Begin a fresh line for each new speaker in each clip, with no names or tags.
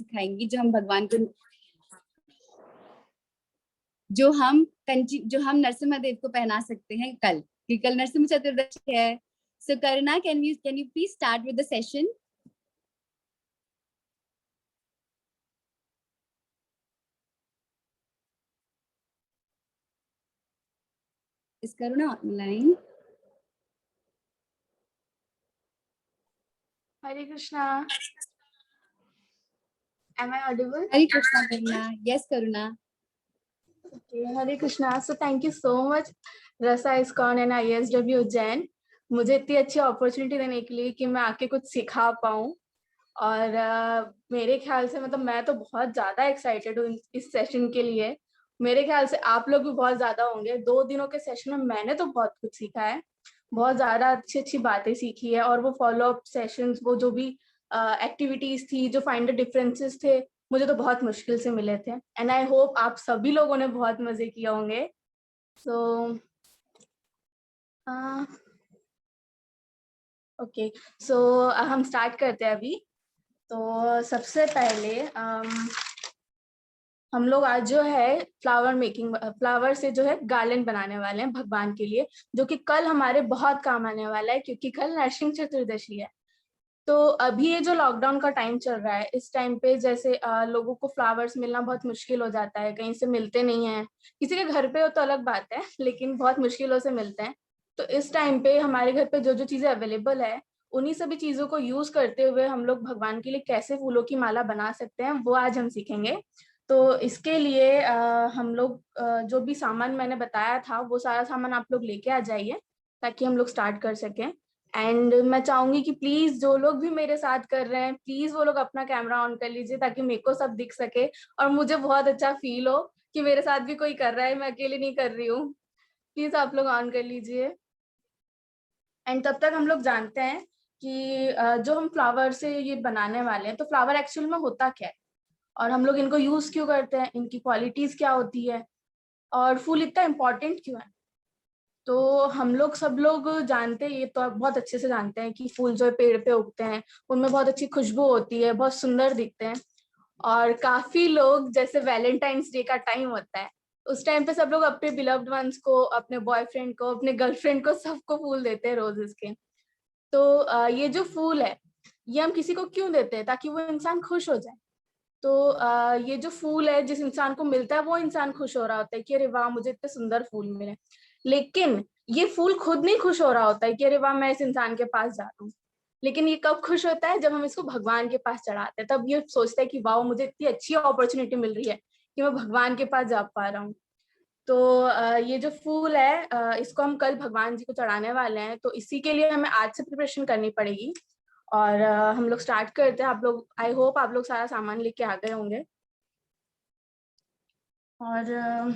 सिखाएंगी जो हम भगवान को, जो हम नरसिम्हा देव को पहना सकते हैं कल, कि कल नरसिम्हा चतुर्दशी है। So Karuna, can you please start with the session? Is Karuna online?
Hare Krishna. Am I audible?
Hare Krishna Karuna. Yes Karuna.
Okay, Hare Krishna. So thank you so much, Rasa ISKCON and ISW Jain, मुझे इतनी अच्छी अपॉर्चुनिटी देने के लिए कि मैं आके कुछ सिखा पाऊँ. और मेरे ख्याल से मतलब मैं तो बहुत ज़्यादा एक्साइटेड हूँ इस सेशन के लिए. मेरे ख्याल से आप लोग भी बहुत ज़्यादा होंगे. 2 दिनों के सेशन में मैंने तो बहुत कुछ सीखा है, बहुत ज़्यादा अच्छी-अच्छी बातें सीखी है. और वो फॉलो अप सेशंस, वो जो भी एक्टिविटीज़ थी, जो फाइंड द डिफरेंसेस थे, मुझे तो बहुत मुश्किल से मिले थे. एंड आई होप आप सभी लोगों ने बहुत मजे किए होंगे. सो ओके, सो हम स्टार्ट करते हैं अभी. तो सबसे पहले हम लोग आज जो है फ्लावर से जो है गार्लेंड बनाने वाले हैं भगवान के लिए, जो कि कल हमारे बहुत काम आने वाला है क्योंकि कल नरसिंह चतुर्दशी है. तो अभी ये जो लॉकडाउन का टाइम चल रहा है, इस टाइम पे जैसे लोगों को फ्लावर्स मिलना बहुत मुश्किल हो जाता है, कहीं से मिलते नहीं है. किसी के घर पे हो तो अलग बात है, लेकिन बहुत मुश्किलों से मिलते हैं. तो इस टाइम पे हमारे घर पे जो जो चीजें अवेलेबल है, उन्हीं सभी चीजों को यूज करते हुए हम लोग भगवान के लिए कैसे फूलों की माला बना सकते हैं, वो आज हम सीखेंगे. तो इसके लिए हम लोग जो भी सामान मैंने बताया था, वो सारा सामान आप लोग लेके आ जाइए ताकि हम लोग स्टार्ट कर सकें. एंड मैं चाहूंगी कि प्लीज जो लोग भी मेरे साथ कर रहे हैं, प्लीज वो लोग अपना कैमरा ऑन कर लीजिए ताकि मेरे को सब दिख सके और मुझे बहुत अच्छा फील हो कि मेरे साथ भी कोई कर रहा है, मैं अकेले नहीं कर रही हूँ. प्लीज आप लोग ऑन कर लीजिए. एंड तब तक हम लोग जानते हैं कि जो हम फ्लावर से ये बनाने वाले हैं, तो फ्लावर एक्चुअल में होता क्या है और हम लोग इनको यूज क्यों करते हैं, इनकी क्वालिटीज क्या होती है और फूल इतना इम्पोर्टेंट क्यों है. तो हम लोग सब लोग जानते हैं, ये तो बहुत अच्छे से जानते हैं कि फूल जो है पेड़ पे उगते हैं, उनमें बहुत अच्छी खुशबू होती है, बहुत सुंदर दिखते हैं. और काफी लोग, जैसे वैलेंटाइंस डे का टाइम होता है, उस टाइम पे सब लोग अपने बिलव्ड वंस को, अपने बॉयफ्रेंड को, अपने गर्लफ्रेंड को, सबको फूल देते हैं रोजेस के. तो ये जो फूल है, ये हम किसी को क्यों देते हैं, ताकि वो इंसान खुश हो जाए. तो ये जो फूल है, जिस इंसान को मिलता है वो इंसान खुश हो रहा होता है कि अरे वाह, मुझे इतने सुंदर फूल मिले. लेकिन ये फूल खुद नहीं खुश हो रहा होता है कि अरे वाह, मैं इस इंसान के पास जा रहा हूँ. लेकिन ये कब खुश होता है, जब हम इसको भगवान के पास चढ़ाते हैं, तब ये सोचता है कि वाह, मुझे इतनी अच्छी अपॉर्चुनिटी मिल रही है कि मैं भगवान के पास जा पा रहा हूँ. तो ये जो फूल है, इसको हम कल भगवान जी को चढ़ाने वाले हैं, तो इसी के लिए हमें आज से प्रिपरेशन करनी पड़ेगी. और हम लोग स्टार्ट करते हैं. आप लोग, आई होप आप लोग सारा सामान लेके आ गए होंगे. और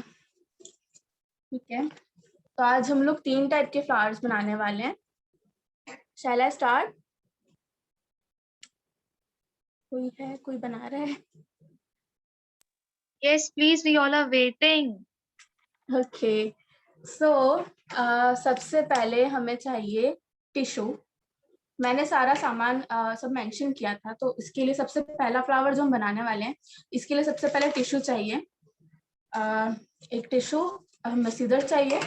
ठीक है, तो आज हम लोग 3 टाइप के फ्लावर्स बनाने वाले हैं. शैल आई स्टार्ट? कोई है, कोई बना रहा है?
Yes, please. We all are waiting.
Okay, so सबसे पहले हमें चाहिए टिश्यू. मैंने सारा सामान सब मेंशन किया था. तो इसके लिए सबसे पहला फ्लावर जो हम बनाने वाले हैं, इसके लिए सबसे पहले टिश्यू चाहिए. एक टिश्यू, हमें सीजर चाहिए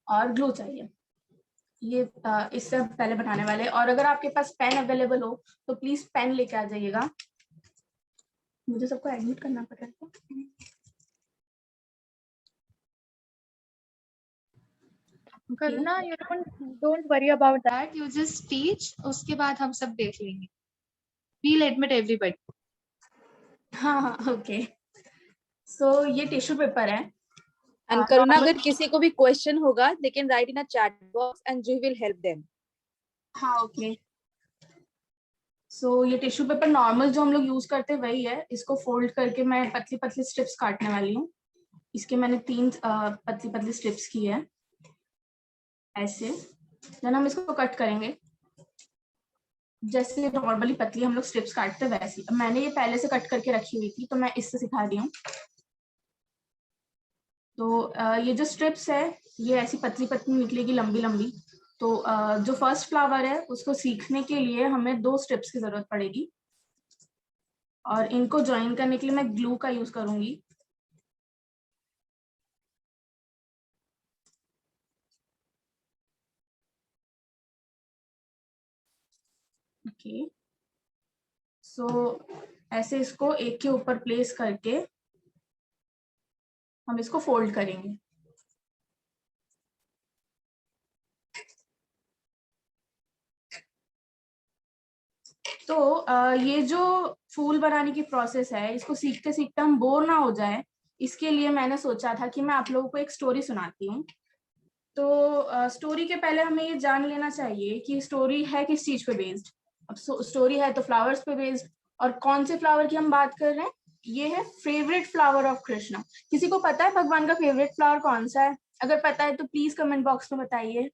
और ग्लू चाहिए. ये इससे पहले बनाने वाले. और अगर आपके पास पेन अवेलेबल हो तो प्लीज पेन लेके आ जाइएगा. मुझे सबको एडमिट करना पड़ेगा.
Karuna, you don't worry about that. You just teach. उसके बाद हम सब देख लेंगे. We'll admit everybody.
हाँ हाँ, ओके. सो ये टिश्यू पेपर है.
एंड करुणा, अगर किसी को भी क्वेश्चन होगा, they can write in a chat box and we will help them.
हाँ, ओके. सो ये टिश्यू पेपर नॉर्मल जो हम लोग यूज करते हैं वही है. इसको फोल्ड करके मैं पतली पतली स्ट्रिप्स काटने वाली हूँ. इसके मैंने 3 पतली पतली स्ट्रिप्स की है ऐसे. देन हम इसको कट करेंगे जैसे नॉर्मली पतली हम लोग स्ट्रिप्स काटते हैं वैसी. मैंने ये पहले से कट करके रखी हुई थी, तो मैं इससे सिखा रही हूँ. तो ये जो स्ट्रिप्स है, ये ऐसी पतली पतली निकलेगी, लंबी लंबी. तो जो फर्स्ट फ्लावर है, उसको सीखने के लिए हमें 2 स्ट्रिप्स की जरूरत पड़ेगी. और इनको ज्वाइन करने के लिए मैं ग्लू का यूज करूंगी। ओके, सो ऐसे इसको एक के ऊपर प्लेस करके हम इसको फोल्ड करेंगे। तो ये जो फूल बनाने की प्रोसेस है, इसको सीखते सीखते हम बोर ना हो जाए, इसके लिए मैंने सोचा था कि मैं आप लोगों को एक स्टोरी सुनाती हूँ। तो स्टोरी के पहले हमें ये जान लेना चाहिए कि स्टोरी है किस चीज पे बेस्ड। अब स्टोरी है तो फ्लावर्स पे बेस्ड, और कौन से फ्लावर की हम बात कर रहे हैं, ये है फेवरेट फ्लावर ऑफ कृष्णा। किसी को पता है भगवान का फेवरेट फ्लावर कौन सा है? अगर पता है तो प्लीज कमेंट बॉक्स में बताइए।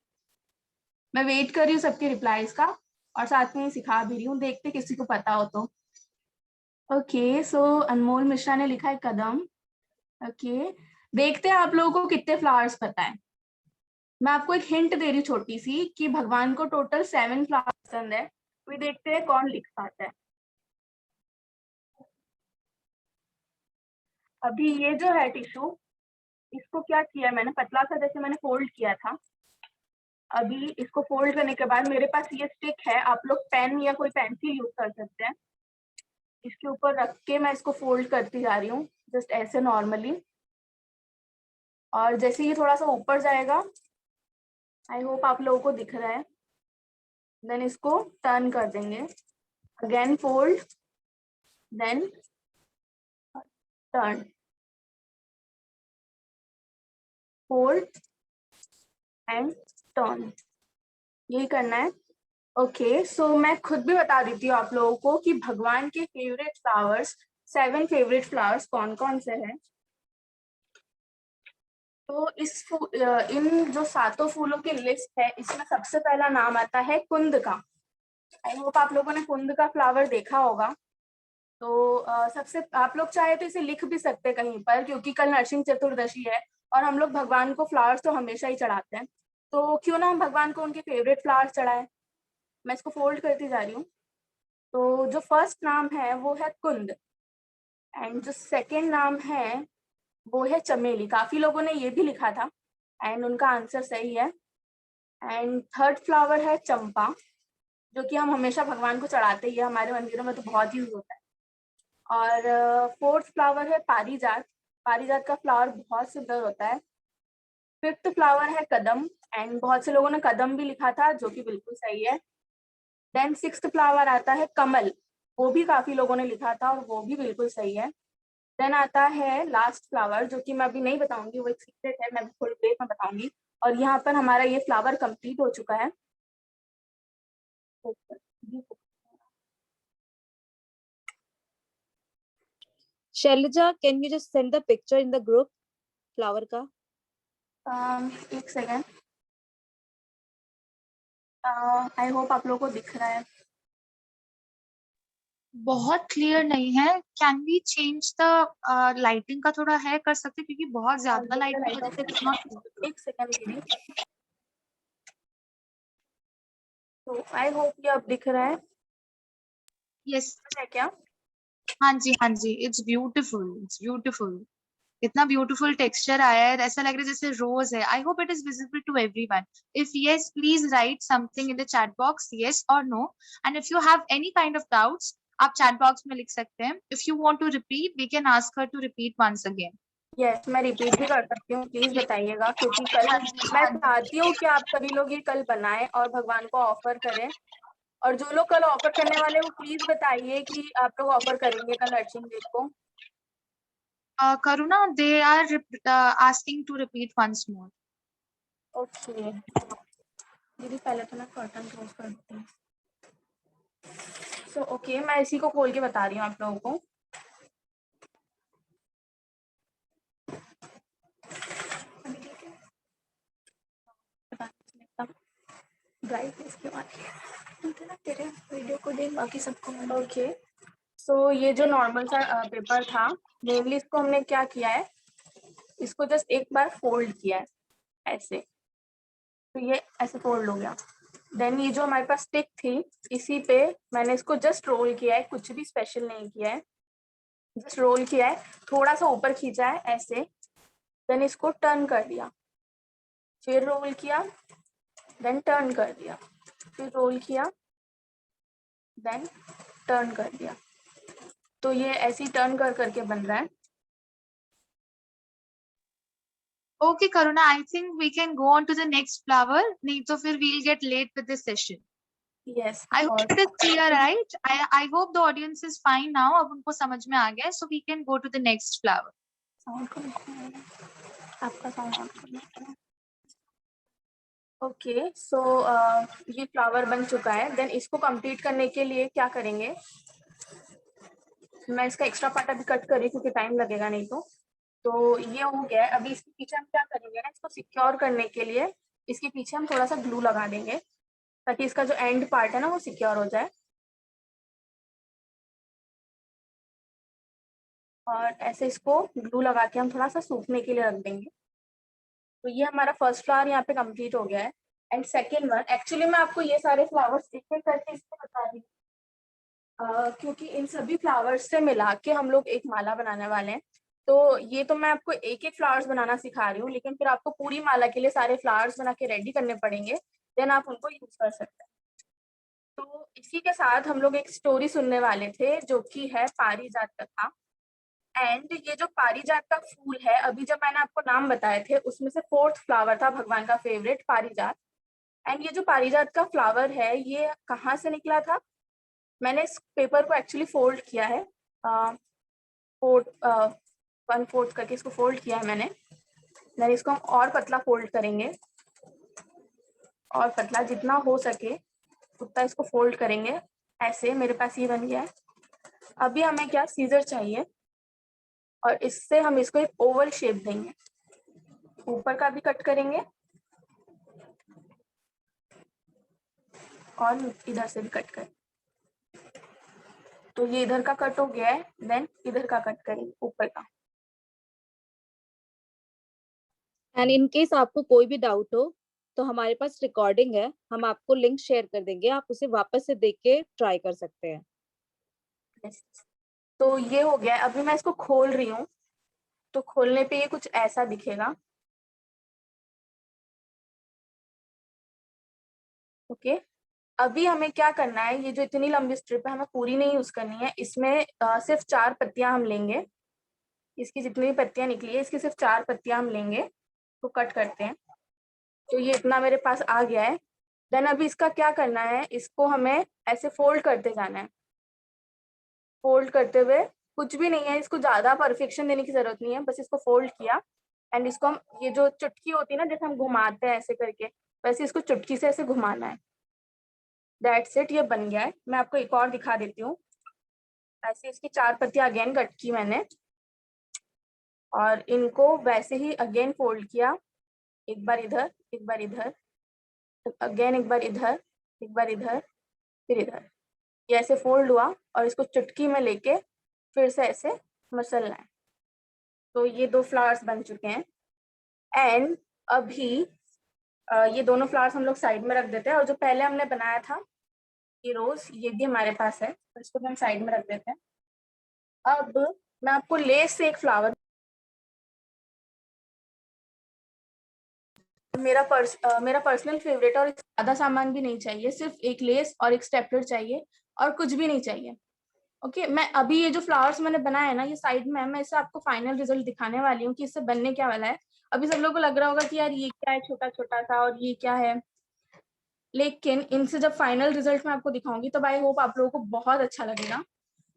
मैं वेट कर रही हूँ सबके रिप्लाईज का, और साथ में सिखा भी रही हूँ, देखते किसी को पता हो तो। ओके, सो अनमोल मिश्रा ने लिखा है कदम। ओके, देखते हैं आप लोगों को कितने फ्लावर्स पता है। मैं आपको एक हिंट दे रही हूँ छोटी सी, कि भगवान को टोटल 7 फ्लावर्स पसंद है। तो देखते हैं कौन लिख पाता है। अभी ये जो है टिश्यू, इसको क्या किया मैंने, पतला सा जैसे मैंने फोल्ड किया था। अभी इसको फोल्ड करने के बाद मेरे पास ये स्टिक है, आप लोग पेन या कोई पेंसिल यूज कर सकते हैं। इसके ऊपर रख के मैं इसको फोल्ड करती जा रही हूँ, जस्ट ऐसे नॉर्मली। और जैसे ये थोड़ा सा ऊपर जाएगा, आई होप आप लोगों को दिख रहा है, देन इसको टर्न कर देंगे। Again fold, then turn, fold and turn, यही करना है। ओके, सो मैं खुद भी बता देती हूँ आप लोगों को कि भगवान के फेवरेट फ्लावर्स, 7 फेवरेट फ्लावर्स कौन कौन से हैं। तो इन जो 7 फूलों की लिस्ट है, इसमें सबसे पहला नाम आता है कुंद का। आई होप आप लोगों ने कुंद का फ्लावर देखा होगा। तो सबसे आप लोग चाहे तो इसे लिख भी सकते हैं कहीं पर, क्योंकि कल नरसिंह चतुर्दशी है और हम लोग भगवान को फ्लावर्स तो हमेशा ही चढ़ाते हैं, तो क्यों ना हम भगवान को उनके फेवरेट फ्लावर्स चढ़ाएं। मैं इसको फोल्ड करती जा रही हूँ। तो जो फर्स्ट नाम है वो है कुंद, एंड जो सेकेंड नाम है वो है चमेली। काफी लोगों ने ये भी लिखा था, एंड उनका आंसर सही है। एंड थर्ड फ्लावर है चंपा, जो कि हम हमेशा भगवान को चढ़ाते ही है, हमारे मंदिरों में तो बहुत यूज होता है। और फोर्थ फ्लावर है पारिजात। पारिजात का फ्लावर बहुत सुंदर होता है। फिफ्थ फ्लावर है कदम, एंड बहुत से लोगों ने कदम भी लिखा था, जो कि बिल्कुल सही है। देन सिक्स्थ फ्लावर आता है कमल, वो भी काफी लोगों ने लिखा था और वो भी बिल्कुल सही है। देन आता है लास्ट फ्लावर, जो कि मैं अभी नहीं बताऊंगी, वो एक सीक्रेट है, मैं थोड़ी देर में बताऊंगी। और यहाँ पर हमारा ये फ्लावर कंप्लीट हो चुका है।
Selja, can you just send the picture in the group flower का?
एक सेकेंड, आई होप आप लोगों को दिख रहा है।
बहुत क्लियर नहीं है, can we change the lighting का थोड़ा है कर सकते, क्योंकि बहुत ज्यादा लाइटिंग।
एक सेकेंड दीदी, तो आई होप ये अब दिख रहा है।
यस,
है क्या?
हाँ जी, इट्स ब्यूटिफुल। इतना ब्यूटीफुल टेक्सचर आया है, ऐसा लग रहा है जैसे रोज है। I hope it is visible to everyone. If yes, please write something in the chat box, yes और no. And if you have any kind of doubts, आप चैट बॉक्स में लिख सकते हैं। If you want to repeat, we can ask her to repeat once again.
Yes, मैं repeat भी कर सकती हूँ, प्लीज बताइएगा, क्योंकि कल मैं चाहती हूँ कि आप सभी लोग ये कल बनाएं और भगवान को ऑफर करें। और जो लोग कल ऑफर करने वाले हैं, वो प्लीज बताइए कि आप लोग ऑफर करेंगे कल नरसिंह देव को।
करुणा, they are asking to repeat once more.
Okay दीदी, पहले तो मैं कर्टन क्लोज कर देती हूँ। सो ओके, मैं इसी को खोल के बता रही हूँ आप लोगों को। ब्राइटनेस के बाद तेरे वीडियो को देख, बाकी सबको। ओके, सो ये जो नॉर्मल सा पेपर था, मेनली इसको हमने क्या किया है, इसको जस्ट एक बार फोल्ड किया है ऐसे, तो ये ऐसे फोल्ड हो गया। देन ये जो हमारे पास स्टिक थी, इसी पे मैंने इसको जस्ट रोल किया है, कुछ भी स्पेशल नहीं किया है। जस्ट रोल किया है, थोड़ा सा ऊपर खींचा है ऐसे, देन इसको टर्न कर दिया, फिर रोल किया, देन टर्न कर दिया, फिर रोल किया, देन टर्न कर दिया। तो ये ऐसे ही टर्न कर करके बन रहा है।
Okay, Karuna, I think we can go on to the next flower. नहीं तो फिर we'll get late with this session.
Yes,
I hope it is clear, right? I hope the audience is fine now. अब उनको समझ में आ गया, so we can go to the next flower.
आपका sound okay. So ये flower बन चुका है। देन इसको कंप्लीट करने के लिए क्या करेंगे, मैं इसका एक्स्ट्रा पार्ट अभी कट कर रही हूँ क्योंकि टाइम लगेगा नहीं तो ये हो गया है। अभी इसके पीछे हम क्या करेंगे ना, इसको सिक्योर करने के लिए इसके पीछे हम थोड़ा सा ग्लू लगा देंगे ताकि इसका जो एंड पार्ट है ना वो सिक्योर हो जाए। और ऐसे इसको ग्लू लगा के हम थोड़ा सा सूखने के लिए रख देंगे। तो ये हमारा फर्स्ट फ्लावर यहाँ पे कंप्लीट हो गया है। एंड सेकेंड वन, एक्चुअली मैं आपको ये सारे फ्लावर्स एक एक करके इसको बता रही हूँ क्योंकि इन सभी फ्लावर्स से मिला के हम लोग एक माला बनाने वाले हैं। तो ये तो मैं आपको एक एक फ्लावर्स बनाना सिखा रही हूँ, लेकिन फिर आपको पूरी माला के लिए सारे फ्लावर्स बना के रेडी करने पड़ेंगे, देन आप उनको यूज कर सकते हैं। तो इसी के साथ हम लोग एक स्टोरी सुनने वाले थे जो कि है पारिजात कथा। एंड ये जो पारिजात का फूल है, अभी जब मैंने आपको नाम बताए थे उसमें से 4th फ्लावर था भगवान का फेवरेट पारिजात। एंड ये जो पारिजात का फ्लावर है ये कहाँ से निकला था, मैंने इस पेपर को एक्चुअली फोल्ड किया है, 1/4 करके इसको फोल्ड किया है मैंने। देन इसको हम और पतला फोल्ड करेंगे, और पतला जितना हो सके उतना इसको फोल्ड करेंगे। ऐसे मेरे पास ये बन गया है। अभी हमें क्या, सीजर चाहिए, और इससे हम इसको एक ओवल शेप देंगे। ऊपर का भी कट करेंगे और इधर से भी कट करेंगे। तो ये इधर का कट हो गया है, देन इधर का कट करेंगे ऊपर का।
एंड इन केस आपको कोई भी डाउट हो तो हमारे पास रिकॉर्डिंग है, हम आपको लिंक शेयर कर देंगे, आप उसे वापस से देख के ट्राई कर सकते हैं।
तो ये हो गया। अभी मैं इसको खोल रही हूँ, तो खोलने पे ये कुछ ऐसा दिखेगा। ओके, अभी हमें क्या करना है, ये जो इतनी लंबी स्ट्रिप है हमें पूरी नहीं यूज करनी है। इसमें सिर्फ 4 पत्तियां हम लेंगे। इसकी जितनी भी पत्तियां निकली है इसकी सिर्फ 4 पत्तियां हम लेंगे। तो कट करते हैं। तो ये इतना मेरे पास आ गया है। देन अभी इसका क्या करना है, इसको हमें ऐसे फोल्ड करते जाना है। फोल्ड करते हुए, कुछ भी नहीं है, इसको ज्यादा परफेक्शन देने की जरूरत नहीं है, बस इसको फोल्ड किया एंड इसको हम, ये जो चुटकी होती है ना जैसे हम घुमाते हैं ऐसे करके, वैसे इसको चुटकी से ऐसे घुमाना है। दैट्स इट, ये बन गया है। मैं आपको एक और दिखा देती हूँ। ऐसे इसकी 4 पत्तियां अगेन कट की मैंने, और इनको वैसे ही अगेन फोल्ड किया, एक बार इधर, एक बार इधर, अगेन एक बार इधर, एक बार इधर, फिर इधर। ये ऐसे फोल्ड हुआ और इसको चुटकी में लेके फिर से ऐसे मसलना है। तो ये 2 फ्लावर्स बन चुके हैं। एंड अभी ये दोनों फ्लावर्स हम लोग साइड में रख देते हैं, और जो पहले हमने बनाया था ये रोज, ये भी हमारे पास है, तो इसको हम साइड में रख देते हैं। अब मैं आपको लेस से एक फ्लावर, मेरा पर्सनल फेवरेट, और ज्यादा सामान भी नहीं चाहिए, सिर्फ एक लेस और एक स्टेपलर चाहिए और कुछ भी नहीं चाहिए। ओके, मैं अभी ये जो फ्लावर्स मैंने बनाया है ना ये साइड में है, मैं इससे आपको फाइनल रिजल्ट दिखाने वाली हूँ कि इससे बनने क्या वाला है। अभी सब लोगों को लग रहा होगा कि यार ये क्या है छोटा छोटा सा, और ये क्या है, लेकिन इनसे जब फाइनल रिजल्ट मैं आपको दिखाऊंगी तब आई होप आप लोगों को बहुत अच्छा लगेगा।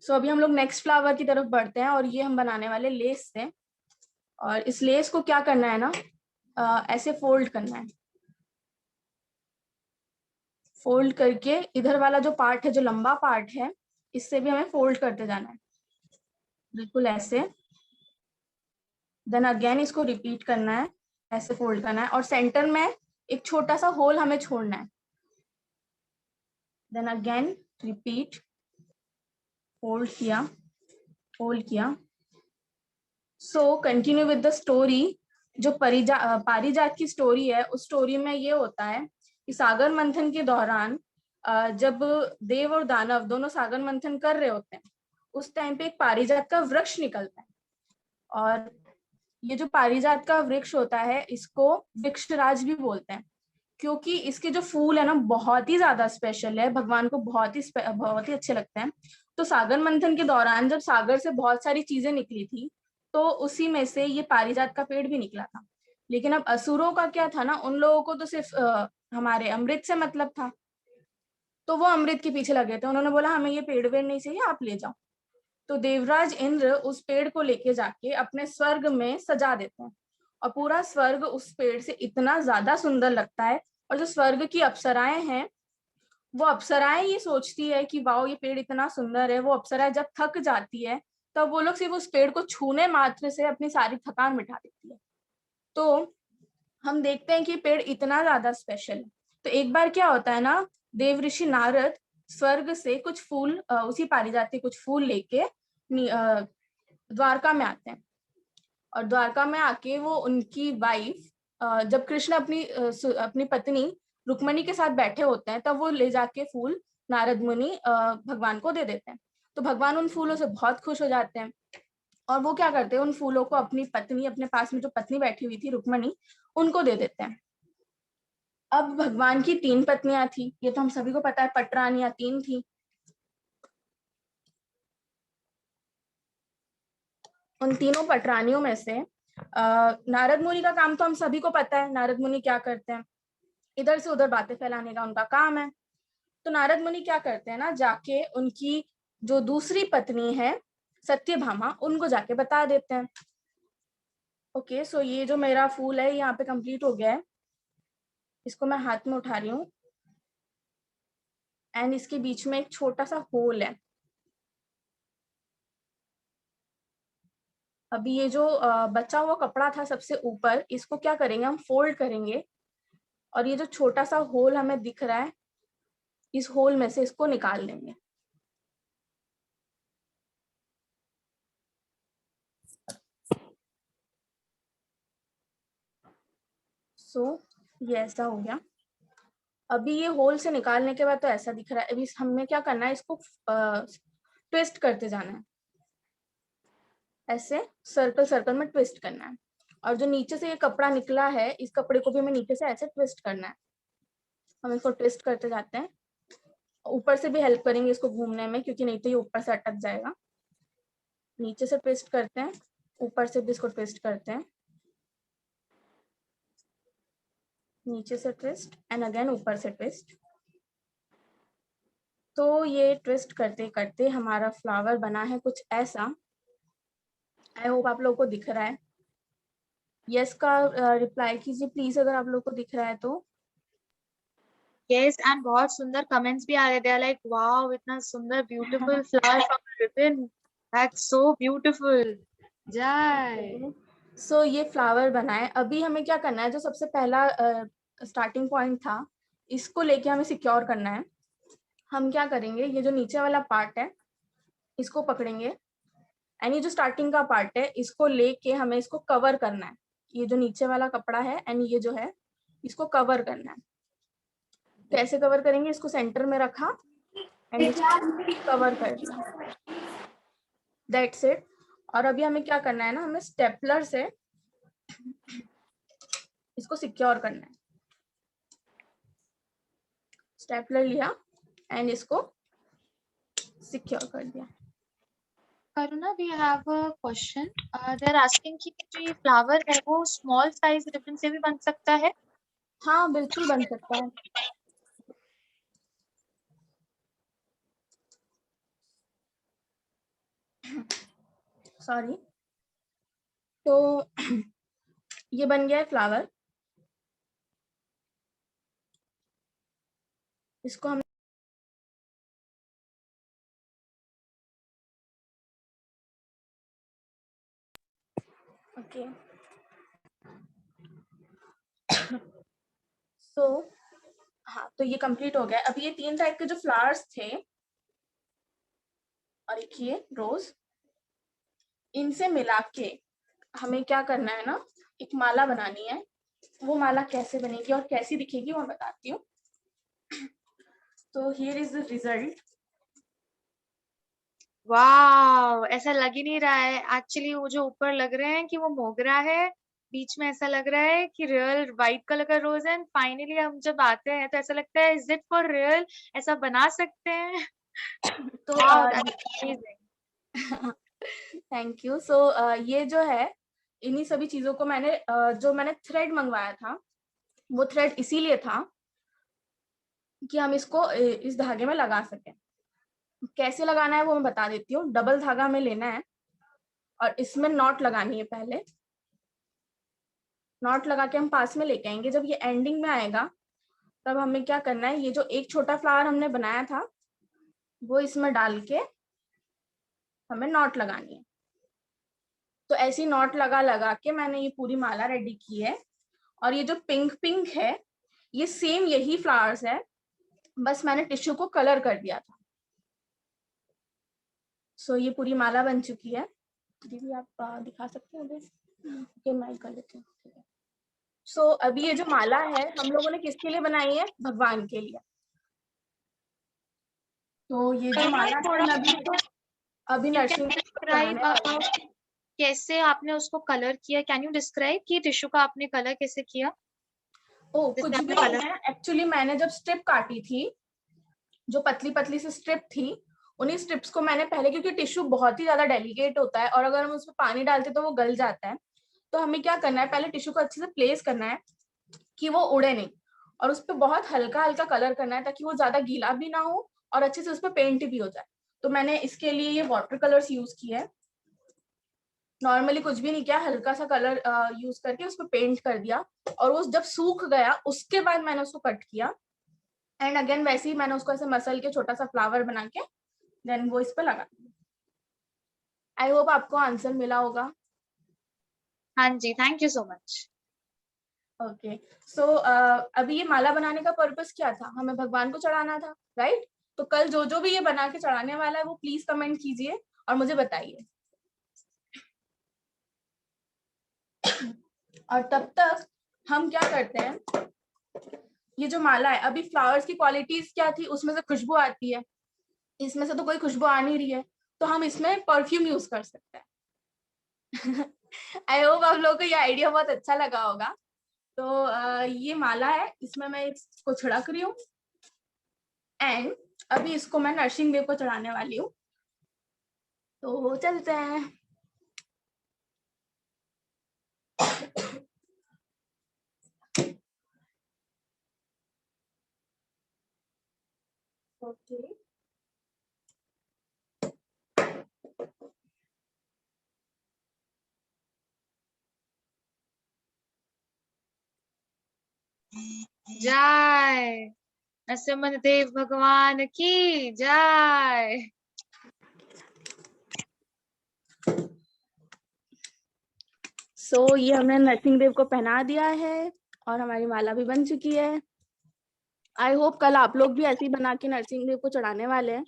सो अभी हम लोग नेक्स्ट फ्लावर की तरफ बढ़ते हैं, और ये हम बनाने वाले लेस से। और इस लेस को क्या करना है ना, ऐसे फोल्ड करना है। फोल्ड करके इधर वाला जो पार्ट है, जो लंबा पार्ट है, इससे भी हमें फोल्ड करते जाना है, बिल्कुल ऐसे। देन अगेन इसको रिपीट करना है, ऐसे फोल्ड करना है, और सेंटर में एक छोटा सा होल हमें छोड़ना है। देन अगेन रिपीट, फोल्ड किया, फोल्ड किया। So continue with the story. जो पारिजात की स्टोरी है, उस स्टोरी में ये होता है कि सागर मंथन के दौरान जब देव और दानव दोनों सागर मंथन कर रहे होते हैं, उस टाइम पे एक पारिजात का वृक्ष निकलता है, और ये जो पारिजात का वृक्ष होता है इसको वृक्षराज भी बोलते हैं, क्योंकि इसके जो फूल है ना बहुत ही ज्यादा स्पेशल है, भगवान को बहुत ही अच्छे लगते हैं। तो सागर मंथन के दौरान जब सागर से बहुत सारी चीजें निकली थी, तो उसी में से ये पारिजात का पेड़ भी निकला था। लेकिन अब असुरों का क्या था ना, उन लोगों को तो सिर्फ हमारे अमृत से मतलब था, तो वो अमृत के पीछे लगे थे। उन्होंने बोला हमें ये पेड़ वेड़ नहीं चाहिए, आप ले जाओ। तो देवराज इंद्र उस पेड़ को लेके जाके अपने स्वर्ग में सजा देते हैं, और पूरा स्वर्ग उस पेड़ से इतना ज्यादा सुंदर लगता है। और जो स्वर्ग की अप्सराएं हैं, वो अप्सराएं ये सोचती है कि वाओ ये पेड़ इतना सुंदर है। वो अप्सराएं जब थक जाती है, तब वो लोग सिर्फ उस पेड़ को छूने मात्र से अपनी सारी थकान मिटा देती है। तो हम देखते हैं कि पेड़ इतना ज्यादा स्पेशल है। तो एक बार क्या होता है ना, देव ऋषि नारद स्वर्ग से कुछ फूल, उसी पारिजात के कुछ फूल लेके द्वारका में आते हैं, और द्वारका में आके वो उनकी वाइफ, जब कृष्ण अपनी पत्नी रुक्मणी के साथ बैठे होते हैं, तब वो ले जाके फूल नारद मुनि भगवान को दे देते हैं। तो भगवान उन फूलों से बहुत खुश हो जाते हैं, और वो क्या करते हैं, उन फूलों को अपनी पत्नी, अपने पास में जो पत्नी बैठी हुई थी रुक्मणी, उनको दे देते हैं। अब भगवान की 3 पत्नियां थी, ये तो हम सभी को पता है, पटरानियां 3 थी। उन तीनों पटरानियों में से नारद मुनि का काम तो हम सभी को पता है, नारद मुनि क्या करते हैं, इधर से उधर बातें फैलाने का उनका काम है। तो नारद मुनि क्या करते हैं ना, जाके उनकी जो दूसरी पत्नी है सत्यभामा, उनको जाके बता देते हैं। ओके, सो ये जो मेरा फूल है यहाँ पे कंप्लीट हो गया है, इसको मैं हाथ में उठा रही हूँ, एंड इसके बीच में एक छोटा सा होल है। अभी ये जो बचा हुआ कपड़ा था सबसे ऊपर, इसको क्या करेंगे, हम फोल्ड करेंगे, और ये जो छोटा सा होल हमें दिख रहा है, इस होल में से इसको निकाल लेंगे। सो ये ऐसा हो गया। अभी ये होल से निकालने के बाद तो ऐसा दिख रहा है। अभी हमें क्या करना है, इसको ट्विस्ट करते जाना है, ऐसे सर्कल सर्कल में ट्विस्ट करना है। और जो नीचे से ये कपड़ा निकला है, इस कपड़े को भी हमें नीचे से ऐसे ट्विस्ट करना है। हम इसको ट्विस्ट करते जाते हैं, ऊपर से भी हेल्प करेंगे इसको घूमने में, क्योंकि नहीं तो ये ऊपर से अटक जाएगा। नीचे से ट्विस्ट करते हैं, ऊपर से भी इसको ट्विस्ट करते हैं, नीचे से ट्विस्ट एंड अगेन ऊपर से ट्विस्ट। तो ये ट्विस्ट करते करते हमारा फ्लावर बना है कुछ ऐसा। आई होप आप लोगों को दिख रहा है। यस का रिप्लाई कीजिए प्लीज, अगर आप लोगों को दिख रहा है तो।
Yes, and बहुत सुंदर कमेंट्स भी आ रहे थे, लाइक वाओ इतना सुंदर beautiful flower from ribbon, that's so beautiful. जय।
सो ये फ्लावर बना है। अभी हमें क्या करना है, जो सबसे पहला स्टार्टिंग पॉइंट था, इसको लेके हमें सिक्योर करना है। हम क्या करेंगे, ये जो नीचे वाला पार्ट है इसको पकड़ेंगे, एंड ये जो स्टार्टिंग का पार्ट है इसको लेके हमें इसको कवर करना है। ये जो नीचे वाला कपड़ा है एंड ये जो है, इसको कवर करना है। कैसे कवर करेंगे, इसको सेंटर में रखा एंड इसको कवर कर दिया, दैट्स इट। और अभी हमें क्या करना है ना, हमें स्टेपलर से इसको सिक्योर करना है। स्टेपलर लिया एंड इसको सिक्योर कर दिया।
Karuna, we have a question. They are asking कि जो ये फ्लावर है वो स्मॉल साइज रिबन से भी बन सकता है?
हाँ बिल्कुल बन सकता है। सॉरी। तो ये बन गया है फ्लावर। इसको हम ओके। सो हाँ, तो ये कंप्लीट हो गया। अब ये 3 टाइप के जो फ्लावर्स थे और एक ये रोज, इनसे मिला के हमें क्या करना है ना, एक माला बनानी है। वो माला कैसे बनेगी और कैसी दिखेगी वो मैं बताती हूँ। तो हियर इज द रिजल्ट।
वाह, ऐसा लग ही नहीं रहा है एक्चुअली। वो जो ऊपर लग रहे हैं कि वो मोगरा है, बीच में ऐसा लग रहा है कि रियल व्हाइट कलर का रोज है, एंड फाइनली हम जब आते हैं तो ऐसा लगता है इज इट फॉर रियल, ऐसा बना सकते हैं?
तो
वाह, that's amazing.
Thank you. So ये जो है, इन्हीं सभी चीजों को मैंने जो मैंने थ्रेड मंगवाया था, वो थ्रेड इसीलिए था कि हम इसको इस धागे में लगा सकें। कैसे लगाना है वो मैं बता देती हूँ। डबल धागा हमें लेना है और इसमें नॉट लगानी है। पहले नॉट लगा के हम पास में लेके आएंगे। जब ये एंडिंग में आएगा तब हमें क्या करना है, ये जो एक छोटा फ्लावर हमने बनाया था वो इसमें डाल के हमें नॉट लगानी है। तो ऐसी नॉट लगा लगा के मैंने ये पूरी माला रेडी की है। और ये जो पिंक पिंक है, ये सेम यही फ्लावर्स है, बस मैंने टिश्यू को कलर कर दिया था। सो ये पूरी माला बन चुकी है। दीदी आप दिखा सकते हैं ओके, मैं कर लेती हूँ। सो अभी ये जो माला है हम लोगों ने किसके लिए बनाई है, भगवान के लिए। तो ये जो माला है मैं अभी नर्सिंग बनाने वाली हूँ।
कैसे आपने उसको कलर किया? कैन यू डिस्क्राइब कि टिश्यू का आपने कलर कैसे किया?
ओ
जिससे
कुछ भी
आपने
नहीं
कलर
है एक्चुअली। मैंने जब स्ट्रिप काटी थी, जो पतली पतली सी स्ट्रिप थी, उन्हीं स्ट्रिप्स को मैंने पहले, क्योंकि टिश्यू बहुत ही ज्यादा डेलिकेट होता है और अगर हम उसमें पानी डालते तो वो गल जाता है, तो हमें क्या करना है, पहले टिश्यू को अच्छे से प्लेस करना है कि वो उड़े नहीं, और उस पर बहुत हल्का हल्का कलर करना है ताकि वो ज्यादा गीला भी ना हो और अच्छे से उस पर पेंट भी हो जाए। तो मैंने इसके लिए ये वाटर कलर्स यूज किए हैं। नॉर्मली कुछ भी नहीं किया, हल्का सा कलर यूज करके उस पर पेंट कर दिया, और वो जब सूख गया उसके बाद मैंने उसको कट किया, एंड अगेन वैसे ही मैंने उसको ऐसे मसल के छोटा सा फ्लावर बना के देन वो इस पे लगा। आई होप आपको आंसर मिला होगा।
हाँ जी, thank you so much.
Okay. So अभी ये माला बनाने का पर्पस क्या था, हमें भगवान को चढ़ाना था, राइट? तो कल जो जो भी ये बना के चढ़ाने वाला है वो प्लीज कमेंट कीजिए और मुझे बताइए। और तब तक हम क्या करते हैं, ये जो माला है, अभी फ्लावर्स की क्वालिटीज क्या थी, उसमें से खुशबू आती है, इसमें से तो कोई खुशबू आ नहीं रही है, तो हम इसमें परफ्यूम यूज कर सकते हैं। आई होप आप लोगों को ये आइडिया बहुत अच्छा लगा होगा। तो ये माला है, इसमें मैं इसको छिड़क रही हूँ, एंड अभी इसको मैं नरसिंह देव को चढ़ाने वाली हूँ। तो चलते हैं। ओके।
जय नरसिम्हा भगवान की जय।
सो ये हमने नरसिंह देव को पहना दिया है और हमारी माला भी बन चुकी है। आई होप कल आप लोग भी ऐसे ही बना के नरसिंह देव को चढ़ाने वाले हैं।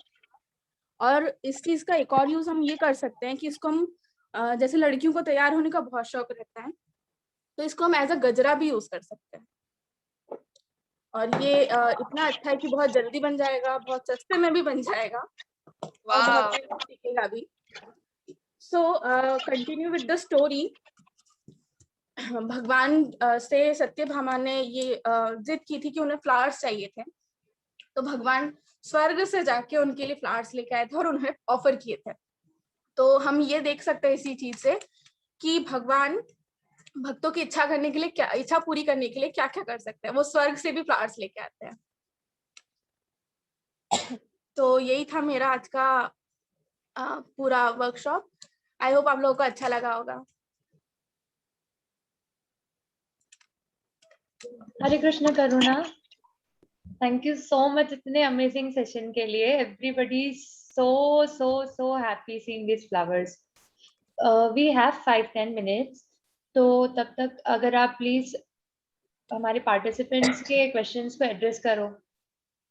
और इस चीज का एक और यूज हम ये कर सकते हैं कि इसको हम जैसे लड़कियों को तैयार होने का बहुत शौक रहता है, तो इसको हम एज अ गजरा भी यूज कर सकते हैं। और ये इतना अच्छा है कि बहुत जल्दी बन जाएगा, बहुत सस्ते में भी बन जाएगा और बहुत टिकेगा भी। So continue with the story. भगवान से सत्यभामा ने ये जिद की थी कि उन्हें फ्लावर्स चाहिए थे, तो भगवान स्वर्ग से जाके उनके लिए फ्लावर्स लेके आए थे और उन्हें ऑफर किए थे। तो हम ये देख सकते हैं इसी चीज से कि भगवान भक्तों की इच्छा करने के लिए, क्या इच्छा पूरी करने के लिए क्या क्या कर सकते हैं, वो स्वर्ग से भी फ्लावर्स लेके आते हैं। तो यही था मेरा आज का पूरा वर्कशॉप। आई होप आप लोगों को अच्छा लगा होगा।
हरे कृष्ण करुणा, थैंक यू सो मच इतने अमेजिंग सेशन के लिए। Everybody so happy seeing these flowers. We have 5-10 minutes, तो तब तक अगर आप प्लीज हमारे पार्टिसिपेंट्स के क्वेश्चंस को एड्रेस करो।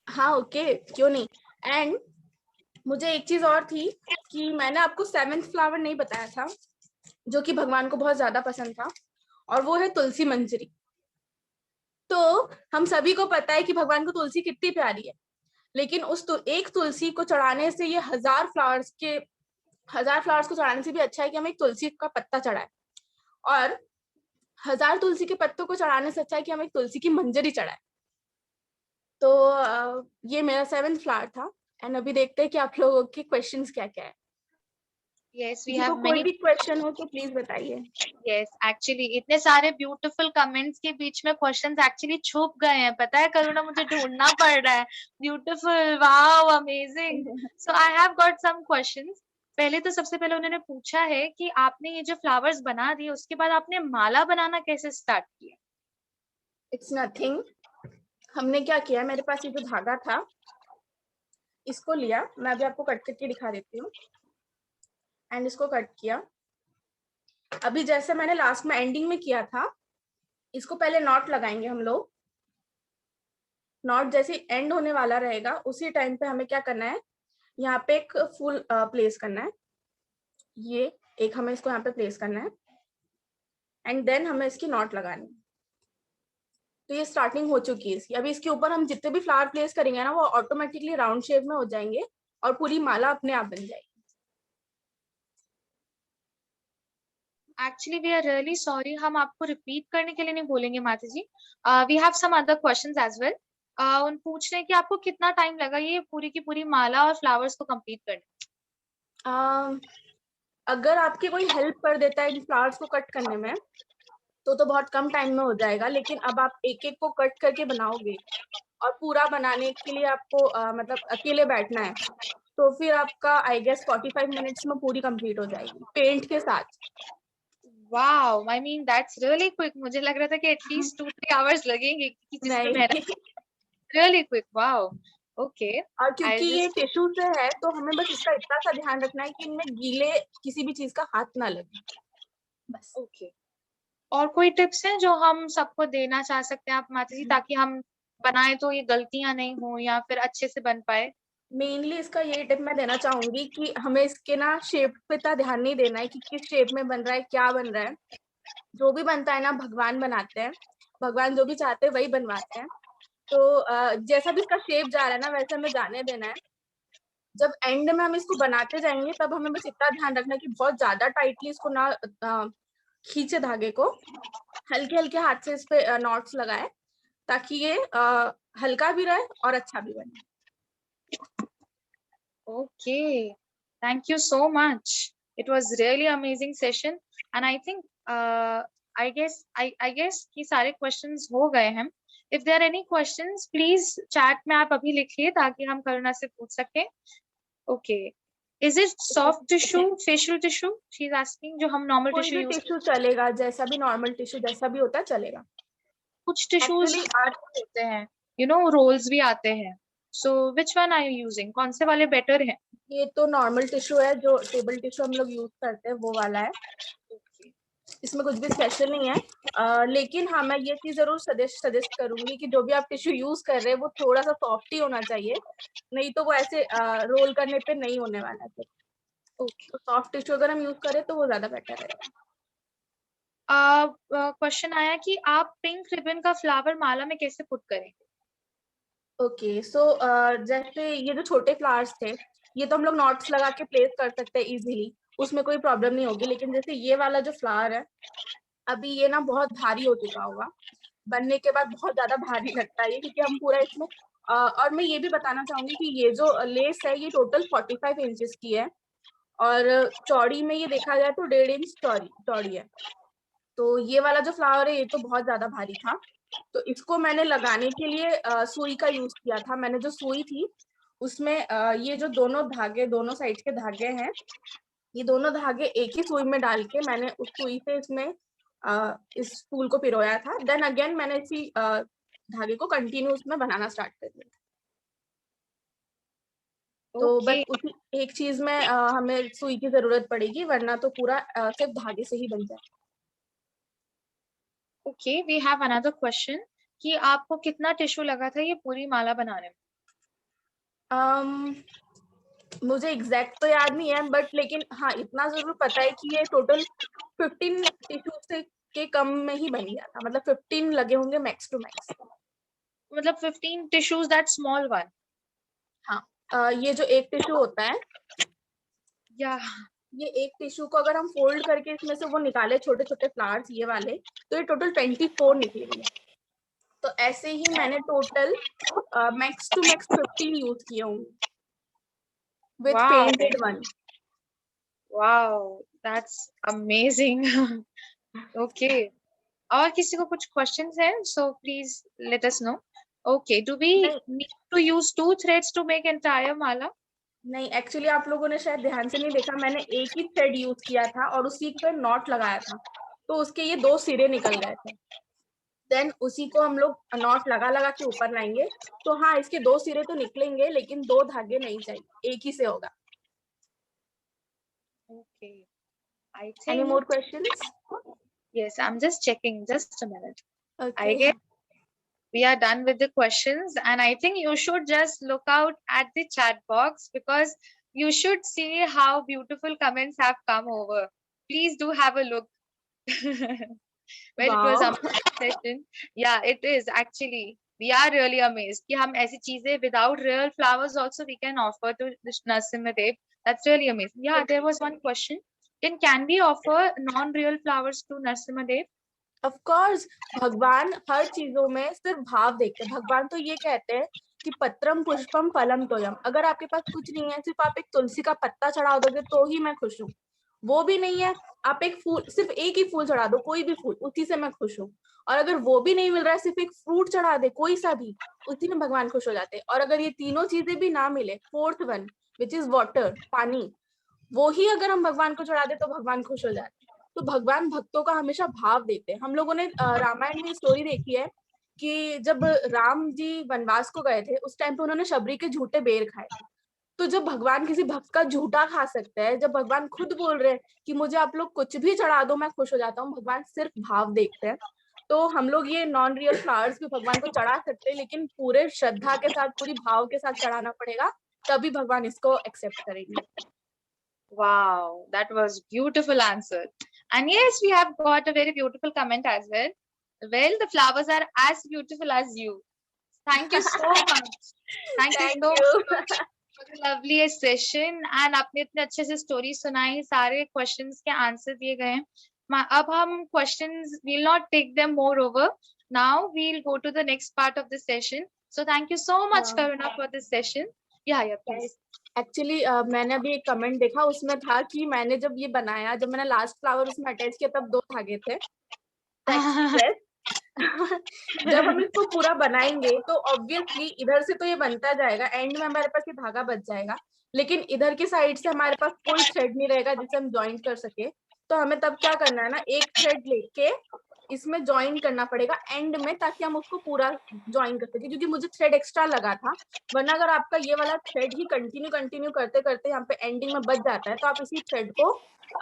हाँ ओके, क्यों नहीं। एंड मुझे एक चीज और थी कि मैंने आपको 7th फ्लावर नहीं बताया था जो कि भगवान को बहुत ज्यादा पसंद था, और वो है तुलसी मंजरी। तो हम सभी को पता है कि भगवान को तुलसी कितनी प्यारी है, लेकिन उस एक तुलसी को चढ़ाने से ये 1000 फ्लावर्स के 1000 फ्लावर्स को चढ़ाने से भी अच्छा है कि हम एक तुलसी का पत्ता चढ़ाए, और 1000 तुलसी के पत्तों को चढ़ाने से अच्छा है कि हम एक तुलसी की मंजरी चढ़ाए। तो ये मेरा 7th फ्लावर था। एंड अभी देखते हैं कि आप लोगों के क्वेश्चंस क्या-क्या है।
Yes, we
किसी को
have
कोई
many.
भी क्वेश्चन हो तो प्लीज बताइए।
Yes, actually इतने सारे ब्यूटीफुल कमेंट्स के बीच में क्वेश्चंस एक्चुअली छुप गए हैं, पता है करुणा, मुझे ढूंढना पड़ रहा है। Beautiful, wow, amazing. So I have got some questions. पहले तो सबसे पहले उन्होंने पूछा है कि आपने ये जो फ्लावर्स बना दिए उसके बाद आपने माला बनाना कैसे स्टार्ट किया?
It's nothing. हमने क्या किया, मेरे पास ये जो धागा था इसको लिया, मैं अभी आपको कट करके दिखा देती हूँ। एंड इसको कट किया। अभी जैसे मैंने लास्ट में एंडिंग में किया था, इसको पहले नॉट लगाएंगे हम लोग। नॉट जैसे एंड होने वाला रहेगा उसी टाइम पे हमें क्या करना है, यहाँ पे एक फूल प्लेस करना है। ये एक हमें इसको यहाँ पे प्लेस करना है एंड देन हमें इसकी नॉट लगानी है। तो ये स्टार्टिंग हो चुकी है इसकी। अभी इसके ऊपर हम जितने भी फ्लावर प्लेस करेंगे ना वो ऑटोमेटिकली राउंड शेप में हो जाएंगे और पूरी माला अपने आप बन जाएगी।
Actually we are really sorry, हम आपको रिपीट करने के लिए नहीं बोलेंगे माता जी। We have some other questions as well. उन पूछ रहे हैं कि आपको कितना टाइम लगा ये पूरी की पूरी माला और फ्लावर्स को कंप्लीट करने?
अगर आपकी कोई हेल्प कर देता है इन फ्लावर्स को कट करने में तो बहुत कम टाइम में हो जाएगा, लेकिन अब आप एक एक को कट करके बनाओगे और पूरा बनाने के लिए आपको मतलब अकेले बैठना है, तो फिर आपका आई गेस 45 मिनट्स में पूरी कंप्लीट हो जाएगी पेंट के साथ।
Wow, I mean that's really quick. मुझे लग रहा था कि एटलीस्ट 2-3 आवर्स लगेंगे कि जिसमें
नहीं
मेहनत। Really quick, wow. ओके,
और
आई
क्योंकि ये
जस्ट
टिश्यू से है तो हमें बस इसका इतना सा ध्यान रखना है कि इनमें गीले किसी भी चीज का हाथ ना लगे, बस।
ओके। और कोई टिप्स हैं जो हम सबको देना चाह सकते हैं आप माता जी, ताकि हम बनाए तो ये गलतियां नहीं हो या फिर अच्छे से बन पाए?
मेनली इसका ये टिप मैं देना चाहूंगी कि हमें इसके ना शेप पे इतना ध्यान नहीं देना है कि किस शेप में बन रहा है, क्या बन रहा है। जो भी बनता है ना भगवान बनाते हैं, भगवान जो भी चाहते हैं वही बनवाते हैं। तो जैसा भी इसका शेप जा रहा है ना वैसे हमें जाने देना है। जब एंड में हम इसको बनाते जाएंगे तब हमें बस इतना ध्यान रखना है कि बहुत ज्यादा टाइटली इसको ना खींचे धागे को, हल्के हल्के हाथ से इस पे नॉट्स लगाए ताकि ये हल्का भी रहे और अच्छा भी बने।
Okay, thank you so much. It was really amazing session, and I think I guess कि सारे questions हो गए हैं. If there are any questions, please chat में आप अभी लिखिए ताकि हम करुणा से पूछ सकें. Okay, is it soft tissue, facial tissue? She's asking जो हम normal
कोई
tissue
भी
use
टिश्यू चलेगा, जैसा भी नॉर्मल टिश्यू जैसा भी होता है चलेगा।
कुछ tissues
Actually,
hard होते हैं, you know rolls भी आते हैं. So which one are you using? कौन से वाले better हैं?
ये तो नॉर्मल टिश्यू है, जो टेबल टिश्यू हम लोग यूज करते हैं वो वाला है। इसमें कुछ भी स्पेशल नहीं है। लेकिन हाँ मैं ये चीज जरूर सजेस्ट करूंगी कि जो भी आप टिश्यू यूज कर रहे हैं वो थोड़ा सा सॉफ्ट ही होना चाहिए, नहीं तो वो ऐसे रोल करने पे नहीं होने वाला है।
Okay.
तो सॉफ्ट टिश्यू अगर हम यूज करें तो वो ज्यादा बेटर रहेगा।
क्वेश्चन आया कि आप पिंक रिबन का फ्लावर माला में कैसे पुट करेंगे?
ओके, सो जैसे ये जो छोटे फ्लावर्स थे ये तो हम लोग नॉट्स लगा के प्लेस कर सकते हैं इजीली, उसमें कोई प्रॉब्लम नहीं होगी। लेकिन जैसे ये वाला जो फ्लावर है अभी ये ना बहुत भारी हो चुका होगा, बनने के बाद बहुत ज्यादा भारी लगता है ये, क्योंकि हम पूरा इसमें और मैं ये भी बताना चाहूंगी कि ये जो लेस है ये टोटल 45 इंचेस की है और चौड़ी में ये देखा जाए तो 1.5 इंच चौड़ी है। तो ये वाला जो फ्लावर है ये तो बहुत ज्यादा भारी था, तो इसको मैंने लगाने के लिए सुई का यूज किया था। मैंने जो सुई थी उसमें ये जो दोनों धागे, दोनों साइड के धागे हैं, ये दोनों धागे एक ही सुई में डाल के मैंने उस सुई से इसमें इस फूल को पिरोया था। देन अगेन मैंने इसी धागे को कंटिन्यू उसमें बनाना स्टार्ट कर दिया। तो
Okay,
बस उसी एक चीज में हमें सुई की जरूरत पड़ेगी, वरना तो पूरा सिर्फ धागे से ही बन जाए।
okay, we have another question कि आपको कितना टिश्यू लगा था ये पूरी माला बनाने में?
मुझे एग्जैक्ट तो याद नहीं है, बट लेकिन हाँ इतना जरूर पता है कि ये टोटल 15 टिश्यू से के कम में ही बन गया था, मतलब 15 लगे होंगे मैक्स टू मैक्स।
मतलब 15 tissues, that small one?
हाँ ये जो एक टिश्यू होता है
Yeah,
ये एक टिश्यू को अगर हम फोल्ड करके इसमें से वो निकाले छोटे छोटे फ्लावर्स ये वाले, तो ये टोटल 24 निकलेंगे। तो ऐसे ही मैंने total max to max 15 use किए होंगे with
Wow.
Painted one.
Wow, that's amazing. Okay. और किसी को कुछ questions है? So please let us know. Okay. Do we
नहीं
need to use 2 threads to make entire mala?
नहीं, एक्चुअली आप लोगों ने शायद ध्यान से नहीं देखा, मैंने एक ही थ्रेड यूज किया था और उसी पे नॉट लगाया था, तो उसके ये 2 सिरे निकल गए थे। देन उसी को हम लोग नॉट लगा लगा के ऊपर लाएंगे। तो हाँ, इसके 2 सिरे तो निकलेंगे लेकिन 2 धागे नहीं चाहिए, एक ही से होगा।
Okay. I
any
think
more questions?
yes, I'm just checking. Just a minute. I
okay,
guess we are done with the questions, and I think you should just look out at the chat box because you should see how beautiful comments have come over. Please do have a look. Well, it was
wow,
amazing session. Yeah, it is actually. We are really amazed कि हम ऐसी चीजें without real flowers also we can offer to this Narasimhadev. That's really amazing. Yeah, there was one question. Can we offer non-real flowers to Narasimhadev?
Of course. भगवान हर चीजों में सिर्फ भाव देखते हैं। भगवान तो ये कहते हैं कि पत्रम पुष्पम फलम तोयम। अगर आपके पास कुछ नहीं है, सिर्फ आप एक तुलसी का पत्ता चढ़ा दोगे तो ही मैं खुश हूँ। वो भी नहीं है, आप एक फूल, सिर्फ एक ही फूल चढ़ा दो, कोई भी फूल, उसी से मैं खुश हूँ। और अगर वो भी नहीं मिल रहा है, सिर्फ एक फ्रूट चढ़ा दे कोई सा भी, उसी में भगवान खुश हो जाते हैं। और अगर ये तीनों चीजें भी ना मिले, fourth one which is water, पानी, वो ही अगर हम भगवान को चढ़ा दे तो भगवान खुश हो जाते हैं। तो भगवान भक्तों का हमेशा भाव देते हैं। हम लोगों ने रामायण में स्टोरी देखी है कि जब राम जी वनवास को गए थे, उस टाइम पे उन्होंने शबरी के झूठे बेर खाए। तो जब भगवान किसी भक्त का झूठा खा सकते हैं, जब भगवान खुद बोल रहे हैं कि मुझे आप लोग कुछ भी चढ़ा दो मैं खुश हो जाता हूँ, भगवान सिर्फ भाव देखते हैं। तो हम लोग ये नॉन रियल फ्लावर्स भी भगवान को चढ़ा सकते हैं, लेकिन पूरे श्रद्धा के साथ, पूरी भाव के साथ चढ़ाना पड़ेगा, तभी भगवान इसको एक्सेप्ट करेंगे।
Wow, that was beautiful answer. And yes, we have got a very beautiful comment as well. Well, the flowers are as beautiful as you. Thank you so much. Thank you
thank
so
you.
much for the lovely session. And आपने इतने अच्छे से story सुनाई, सारे questions के answer दिए गए हैं। अब हम questions will not take them more over. Now we'll go to the next part of the session. So thank you so much,
हाँ।
Karuna, for this session. Yeah, please.
Actually मैंने अभी एक कमेंट देखा, उसमें था कि मैंने जब ये बनाया, जब मैंने लास्ट फ्लावर उसमें अटैच किया तब 2 धागे थे। yes. जब हम इसको पूरा बनाएंगे तो ऑब्वियसली इधर से तो ये बनता जाएगा, एंड में हमारे पास ये धागा बच जाएगा, लेकिन इधर की साइड से हमारे पास कोई थ्रेड नहीं रहेगा जिसे हम ज्वाइन कर सके। तो हमें तब क्या करना है ना, एक थ्रेड लेके इसमें ज्वाइन करना पड़ेगा एंड में, ताकि हम उसको पूरा ज्वाइन कर सके, क्योंकि मुझे थ्रेड एक्स्ट्रा लगा था। वरना अगर आपका ये वाला थ्रेड ही कंटिन्यू करते करते यहाँ पे एंडिंग में बच जाता है, तो आप इसी थ्रेड को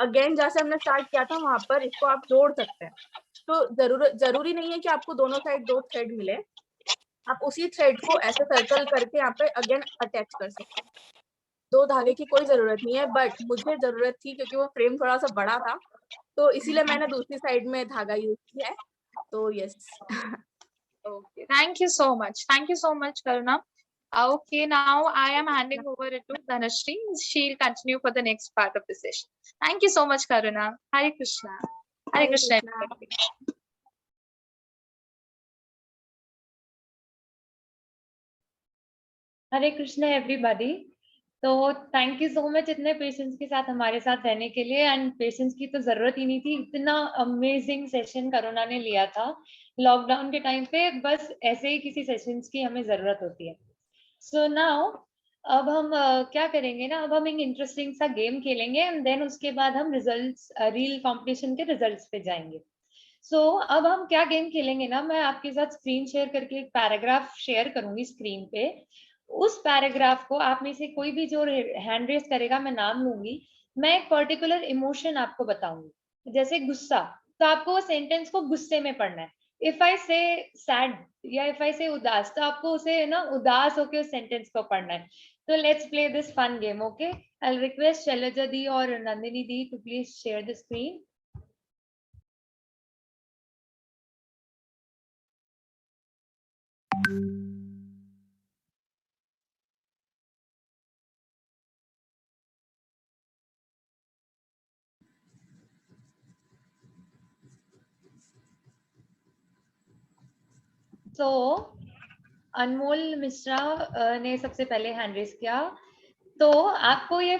अगेन जैसे हमने स्टार्ट किया था वहां पर इसको आप जोड़ सकते हैं। तो जरूरी नहीं है कि आपको दोनों साइड 2 थ्रेड मिले, आप उसी थ्रेड को ऐसे सर्कल करके यहाँ पे अगेन अटैच कर सकते हैं। 2 धागे की कोई जरूरत नहीं है, बट मुझे जरूरत थी क्योंकि वो फ्रेम थोड़ा सा बड़ा था, तो इसीलिए मैंने दूसरी साइड में धागा यूज किया है। तो yes.
Okay, thank you so much. Thank you so much, Karuna. Okay, now I am handing over it to Dhanashree. She'll continue for the next part of the session. Thank you so much, Karuna. Hare Krishna. Hare Krishna. everybody.
Hare Krishna everybody. तो thank you so much इतने patience के साथ हमारे साथ रहने के लिए। And patience की तो जरूरत ही नहीं थी, इतना अमेजिंग सेशन करुणा ने लिया था लॉकडाउन के टाइम पे। बस ऐसे ही किसी सेशंस की हमें जरूरत होती है। सो नाउ अब हम क्या करेंगे ना, अब हम एक इंटरेस्टिंग सा गेम खेलेंगे एंड देन उसके बाद हम रिजल्ट्स, रील कंपटीशन के रिजल्ट्स पे जाएंगे। सो अब हम क्या गेम खेलेंगे ना, मैं आपके साथ स्क्रीन शेयर करके एक पैराग्राफ शेयर करूंगी स्क्रीन पे। उस पैराग्राफ को आप में से कोई भी जो हैंड रेस करेगा, मैं नाम लूंगी, मैं एक पर्टिकुलर इमोशन आपको बताऊंगी, जैसे गुस्सा, तो आपको वो सेंटेंस को गुस्से में पढ़ना है। इफ आई से सैड या इफ आई से उदास, तो आपको उसे ना उदास होके उस सेंटेंस को पढ़ना है। तो let's play this fun game, okay. I request Shailaja di और Nandini di to please share the screen. So Anmol Mishra ने सबसे पहले हैंड रेज किया, तो आपको ये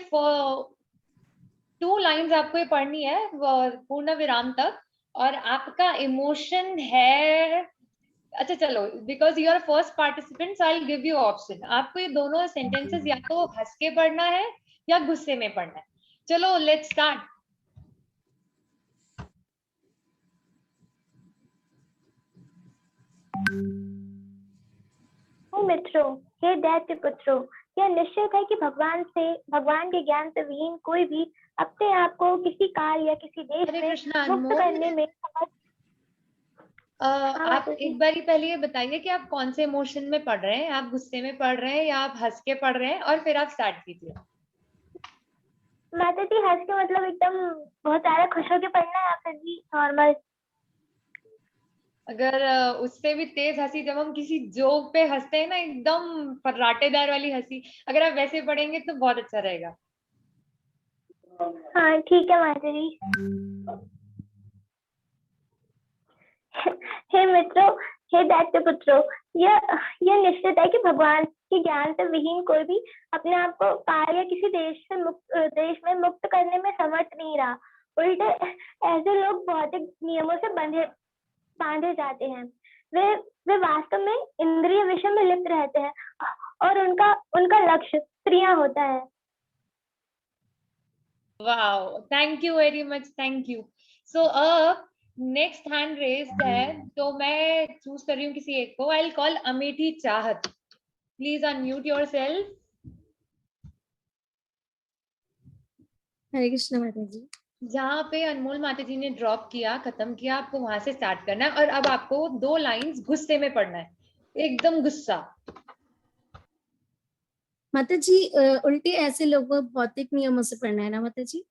2 लाइंस आपको ये पढ़नी है पूर्ण विराम तक, और आपका इमोशन है, अच्छा चलो, because you are first participant so I will give you option, आपको ये दोनों सेंटेंसेस या तो हंस के पढ़ना है या गुस्से में पढ़ना है। चलो लेट्स स्टार्ट।
हे मित्रों, हे दैत्य पुत्रों, यह निश्चित है कि भगवान के ज्ञान से विहीन कोई भी अपने आप को किसी काल या किसी देश
हरे
में
कृष्णा
मुक्त
अनमोल,
करने में
आप एक बारी पहले ये बताइए कि आप कौन से इमोशन में पढ़ रहे हैं, आप गुस्से में पढ़ रहे हैं या आप हंस के पढ़ रहे हैं, और फिर आप स्टार्ट कीजिए।
माता जी, हंस के मतलब एकदम बहुत ज्यादा खुश होकर पढ़ना है, या फिर भी नॉर्मल?
अगर उससे भी तेज हंसी, जब हम किसी जोक पे हंसते हैं ना, एकदम फर्राटेदार वाली हंसी, अगर आप वैसे पढ़ेंगे तो बहुत अच्छा रहेगा।
हाँ ठीक है माता जी। हे मित्रों, हे दैत्य पुत्रों, यह निश्चित है कि भगवान के ज्ञान से विहीन कोई भी अपने आप को काल या किसी देश में मुक्त करने में समर्थ नहीं रहा। उल्टे ऐसे लोग भौतिक नियमों से बांधे जाते हैं। वे वास्तव में इंद्रिय विषय में लिप्त रहते हैं, और उनका लक्ष्य स्त्रियां होता है।
Wow, thank you very much, thank you. So अब नेक्स्ट हैंड रेज्ड है, तो मैं चूज कर रही हूँ किसी एक को। आई विल कॉल अमेठी चाहत, प्लीज अनम्यूट योरसेल्फ।
हरे कृष्ण माता जी।
जहाँ पे अनमोल माता जी ने ड्रॉप किया, खत्म किया, आपको वहां से स्टार्ट करना है, और अब आपको 2 लाइंस गुस्से में पढ़ना है, एकदम गुस्सा।
माता जी, उल्टे ऐसे लोगों को भौतिक नियमों से पढ़ना है ना माता जी?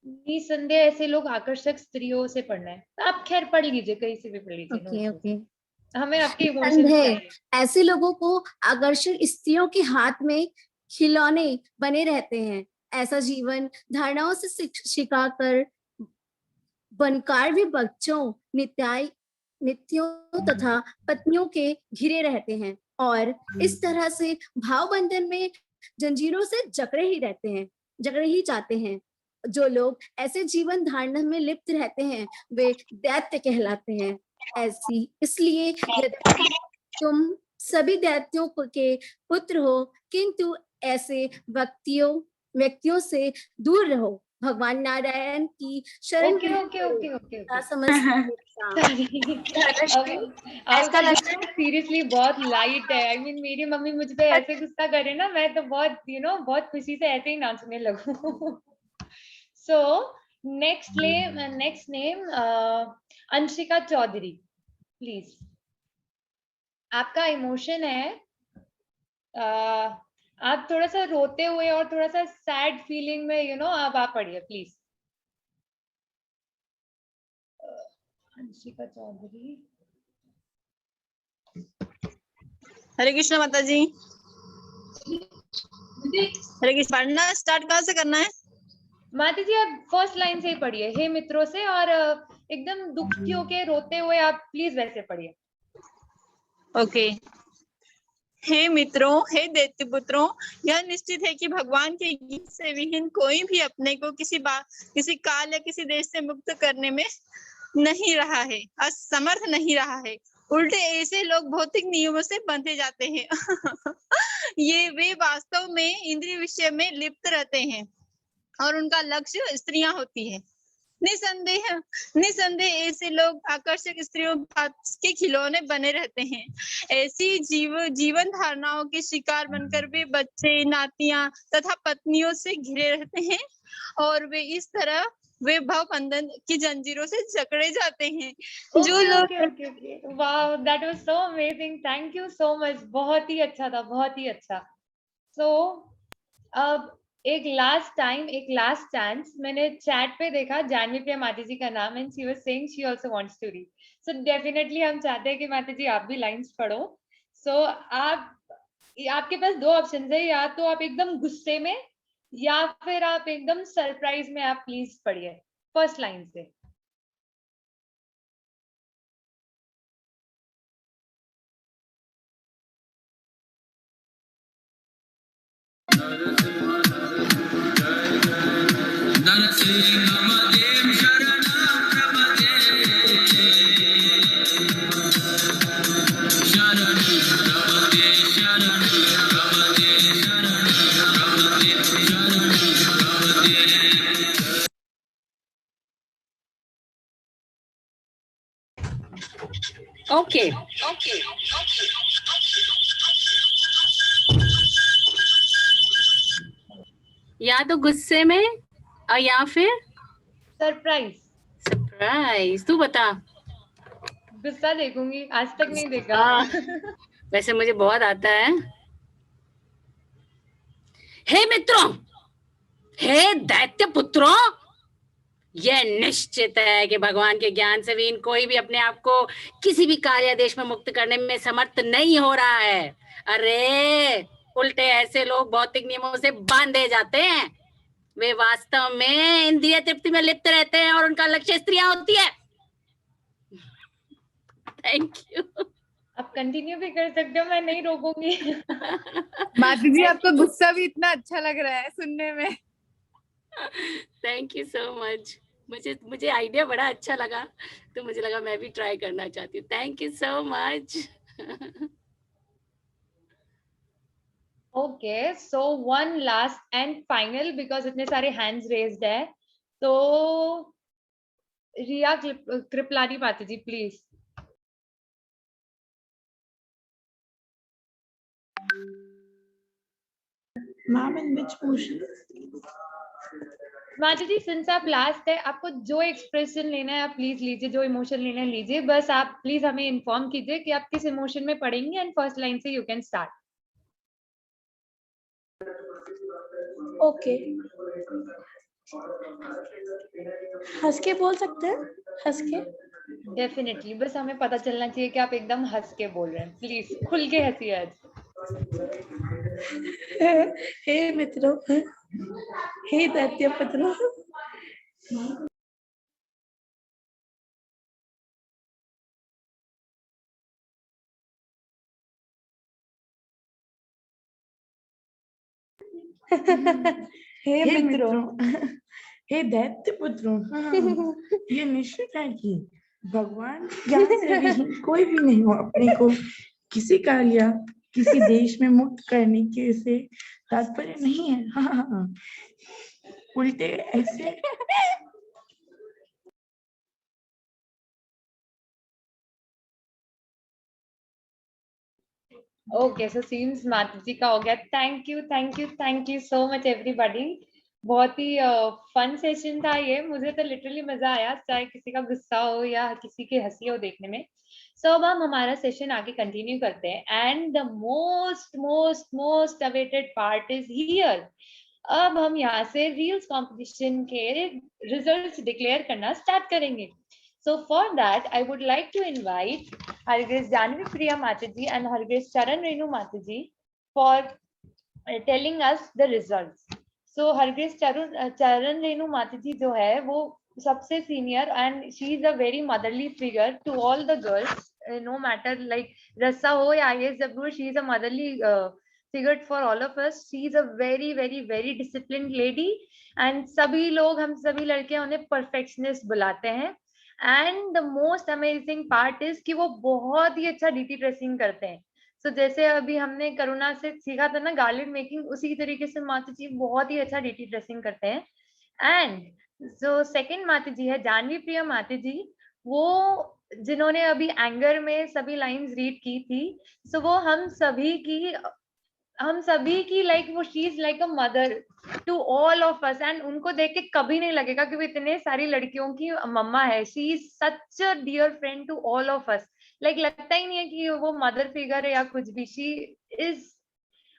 निसंदेह ऐसे लोग आकर्षक स्त्रियों से पढ़ना है, तो आप खैर पढ़ लीजिए, कहीं से भी पढ़ लीजिए।
Okay okay.
हमें आपके इमोशंस
संदेह
चाहिए।
ऐसे लोगों को आकर्षक स्त्रियों के हाथ में खिलौने बने रहते हैं। ऐसा जीवन धारणाओं से शिका कर बनकार भी बच्चों, नित्यों तथा पत्नियों के घिरे रहते हैं, और इस तरह से भाव बंधन में जंजीरों से जकड़े ही जाते हैं। जो लोग ऐसे जीवन धारणा में लिप्त रहते हैं, वे दैत्य कहलाते हैं। इसलिए यदि तुम सभी दैत्यों के पुत्र हो, किंतु ऐसे व्यक्तियों से दूर रहो। भगवान नारायण की शरण
okay okay okay okay okay, seriously बहुत लाइट है। आई मीन मेरी मम्मी मुझ पे ऐसे गुस्सा करे ना, मैं तो बहुत बहुत खुशी से ऐसे ही नाचने लगूं। So next name Anshika Chaudhary, please. आपका इमोशन है, आप थोड़ा सा रोते हुए और थोड़ा सा सैड फीलिंग में अब आप पढ़िए प्लीज। अंशिका चौधरी।
हरे कृष्ण माता जी। हरे कृष्ण। पढ़ना स्टार्ट कहाँ से करना है
माता जी? आप फर्स्ट लाइन से ही पढ़िए, हे मित्रों से, और एकदम दुखी होके रोते हुए आप प्लीज वैसे पढ़िए।
ओके। हे मित्रों, हे दैत्य पुत्रों, यह निश्चित है कि भगवान के ज्ञान से विहीन कोई भी अपने को किसी काल या किसी देश से मुक्त करने में नहीं रहा है, असमर्थ नहीं रहा है। उल्टे ऐसे लोग भौतिक नियमों से बंधे जाते हैं। वे वास्तव में इंद्रिय विषय में लिप्त रहते हैं, और उनका लक्ष्य स्त्रियां होती है। निसंदेह ऐसे लोग आकर्षक स्त्रियों के खिलौने बने रहते हैं। ऐसी जीवन धारणाओं के शिकार बनकर वे बच्चे, नातियां तथा पत्नियों से घिरे रहते हैं, और वे भव बंधन की जंजीरों से जकड़े जाते हैं। जो लोग
wow, that was so amazing, thank you so much, बहुत ही अच्छा था, बहुत ही अच्छा। सो अब एक लास्ट चांस, मैंने चैट पे देखा जानवी प्रिया माता जी का नाम, and she was saying she also wants to read. So definitely हम चाहते हैं कि माता जी आप भी लाइंस पढ़ो। सो आपके पास 2 ऑप्शंस है, या तो आप एकदम गुस्से में, या फिर आप एकदम सरप्राइज में। आप प्लीज पढ़िए फर्स्ट लाइन से।
Okay. या तो गुस्से में और या फिर
सरप्राइज।
सरप्राइज। तू बता।
गुस्सा देखूंगी, आज तक नहीं देखा।
वैसे मुझे बहुत आता है। हे मित्रों, हे दैत्य पुत्रों, यह निश्चित है कि भगवान के ज्ञान से भी कोई भी अपने आप को किसी भी कार्यादेश में मुक्त करने में समर्थ नहीं हो रहा है। अरे उल्टे ऐसे लोग भौतिक नियमों से बांधे जाते हैं। वे वास्तव में इंद्रिय तृप्ति में लिप्त रहते हैं और उनका लक्ष्य स्त्रियां होती है। Thank you.
आप कंटिन्यू भी कर सकते हो, मैं नहीं रोकूंगी।
माता जी, आपका गुस्सा भी इतना अच्छा लग रहा है सुनने में।
Thank you so much. मुझे आइडिया बड़ा अच्छा लगा, तो मुझे लगा मैं भी ट्राई करना चाहती हूँ। Thank you so much.
Okay, so one last and final, because इतने सारे हैंड्स रेज्ड है, तो रिया कृपलानी माता जी please.
Ma'am, in which portion?
माता जी सिंस आप लास्ट है, आपको जो एक्सप्रेशन लेना है आप प्लीज लीजिए, जो इमोशन लेना है लीजिए, बस आप प्लीज हमें इन्फॉर्म कीजिए कि आप किस इमोशन में पढ़ेंगे, एंड फर्स्ट लाइन से यू कैन स्टार्ट।
ओके, हंस के बोल सकते हैं, हंस के।
डेफिनेटली, बस हमें पता चलना चाहिए कि आप एकदम हंस के बोल रहे हैं। प्लीज खुल के हंसिए आज।
हे मित्रों, हे दैत्य पुत्रों, हे मित्रों, हे दैत्य पुत्रों, ये निश्चित है कि भगवान ज्ञान से भी कोई भी नहीं हो अपने को किसी कार्य या किसी देश में मुक्त करने के से तात्पर्य नहीं है। हाँ, उल्टे ऐसे
ओके, सो सीम्स माता जी का हो गया। Thank you, thank you, thank you so much everybody. बहुत ही फन सेशन था ये, मुझे तो लिटरली मजा आया, चाहे किसी का गुस्सा हो या किसी की हंसी हो देखने में। सो अब हम हमारा सेशन आगे कंटिन्यू करते हैं, and the most most most awaited part is here. अब हम यहाँ से रील्स कंपटीशन के रिजल्ट्स डिक्लेयर करना स्टार्ट करेंगे। So for that, I would like to invite Her Grace Janvi Priya Mataji and Her Grace Charan Renu Mataji for telling us the results. So Her Grace Charan Renu Mataji जो है वो सबसे senior, and she is a very motherly figure to all the girls, no matter like रस्सा हो या ISW, she is a motherly figure for all of us. She is a very very very disciplined lady, and सभी लोग, हम सभी लड़के उन्हें perfectionist बुलाते हैं। And the most amazing part is कि वो बहुत ही अच्छा डीटी ड्रेसिंग करते हैं। सो जैसे अभी हमने करुणा से सीखा था ना गार्लेंड मेकिंग, उसी तरीके से माता जी बहुत ही अच्छा डीटी ड्रेसिंग करते हैं। एंड जो सेकंड माता जी है जानवी प्रिया माता जी, वो जिन्होंने अभी एंगर में सभी लाइंस रीड की थी, सो वो हम सभी की लाइक वो she is like a mother to all of us, and उनको देख के कभी नहीं लगेगा कि वो इतने सारी लड़कियों की मम्मा है। She is such a dear friend to all of us, like लगता ही नहीं है कि वो मदर फिगर है या कुछ भी। She is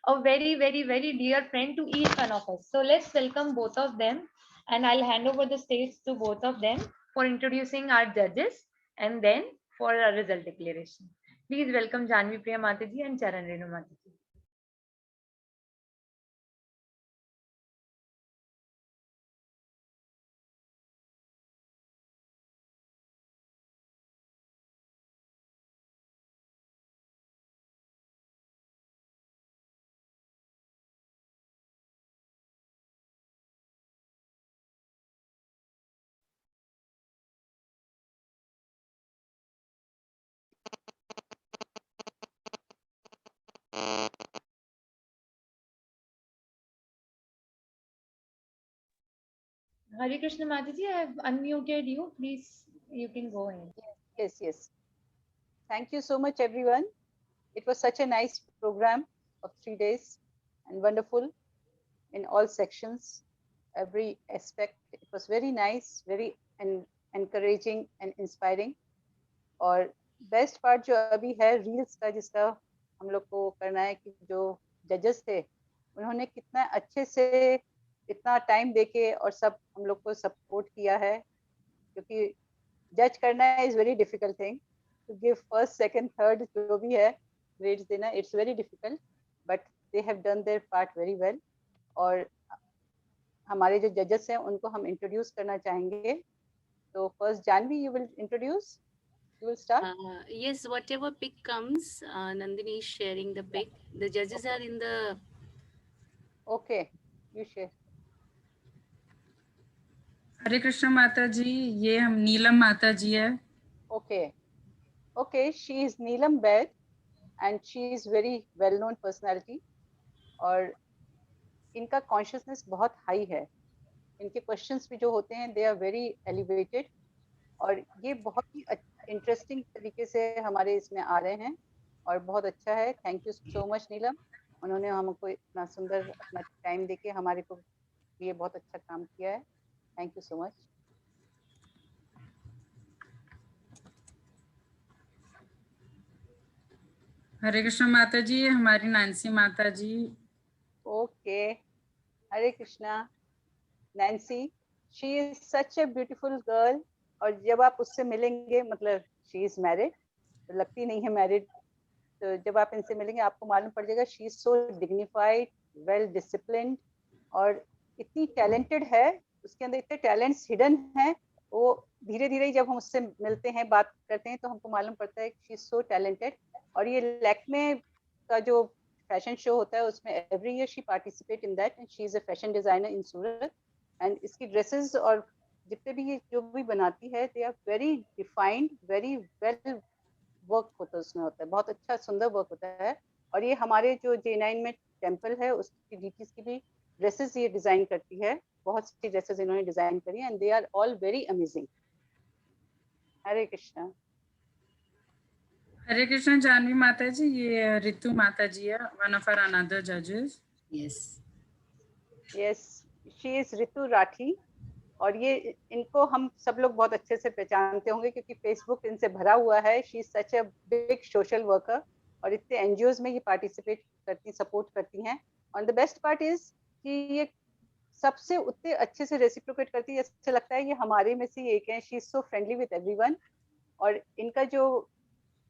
a very very very dear friend to each one of us. So let's welcome both of them, and I will hand over the stage to both of them for introducing our जजेस and then for a result declaration. Please welcome Janvi Priya माता जी and Charan Renu माता जी। Hare Krishna Mataji, I have unmuted you. Please, you can go ahead.
Yes, yes. Thank you so much, everyone. It was such a nice program of 3 days and wonderful in all sections, every aspect. It was very nice, very encouraging and inspiring. और best part जो अभी है reels का, जिसका हम लोग को करना है, कि जो जजेस थे उन्होंने कितना अच्छे से इतना टाइम देके और सब हम लोग को सपोर्ट किया है, क्योंकि जज करना is very difficult thing to give first second third जो भी है ग्रेड्स देना, it's very difficult, but they have done their part very well. और हमारे जो जजेस हैं उनको हम इंट्रोड्यूस करना चाहेंगे. तो first Janvi, you will introduce. You will start?
Yes, whatever pick comes, Nandini is sharing the pick. The judges are in the...
Okay, you share.
हरे कृष्ण माता जी, ये हम नीलम माता जी है.
Okay, okay, she is Neelam Baid and she is very well known personality. और इनका consciousness बहुत हाई है. इनके क्वेश्चंस भी जो होते हैं दे आर वेरी एलिवेटेड, और ये बहुत ही इंटरेस्टिंग तरीके से हमारे इसमें आ रहे हैं और बहुत अच्छा है. थैंक यू सो मच नीलम, उन्होंने हमको इतना सुंदर अपना टाइम देके हमारे को ये बहुत अच्छा काम किया है. Thank you so much.
Hare Krishna माता जी, ये हमारी नैन्सी माता जी.
Okay, Hare Krishna. Nancy, she is such a beautiful girl, और जब आप उससे मिलेंगे, मतलब शी इज मैरिड, तो लगती नहीं है मैरिड, तो जब आप इनसे मिलेंगे आपको मालूम पड़ जाएगा she is so dignified, well disciplined, और इतनी टैलेंटेड है. उसके अंदर इतने टैलेंट्स हिडन हैं. वो धीरे धीरे जब हम उससे मिलते हैं, बात करते हैं, तो हमको मालूम पड़ता है शी इज सो टैलेंटेड. और ये लैक्मे का जो फैशन शो होता है उसमें every year she participate in that, and she is a fashion designer in Surat. And इसकी ड्रेसेस और जितने भी ये जो भी बनाती है, they are very defined, very well work होता है, उसमें होता है बहुत अच्छा सुंदर वर्क होता है. और ये हमारे जो J9 में टेम्पल है उसकी डीटीज की भी ड्रेसेस ये डिजाइन करती है. बहुत सी ड्रेसेस इन्होंने डिजाइन करी है, and they are all very amazing. Hare Krishna.
Hare Krishna Janvi माता जी, ये रितु माता जी है, वन ऑफ आवर अनदर जजेस.
Yes.
Yes, she is Ritu Rathi, और ये इनको हम सब लोग बहुत अच्छे से पहचानते होंगे क्योंकि फेसबुक इनसे भरा हुआ है. She is such a big social worker, और इतने एनजीओज में ये पार्टिसिपेट करती, सपोर्ट करती हैं. और द बेस्ट पार्ट इज कि ये सबसे उतने अच्छे से रेसिप्रोकेट करती है, ऐसे लगता है ये हमारे में से एक है. She is so friendly with everyone, और इनका जो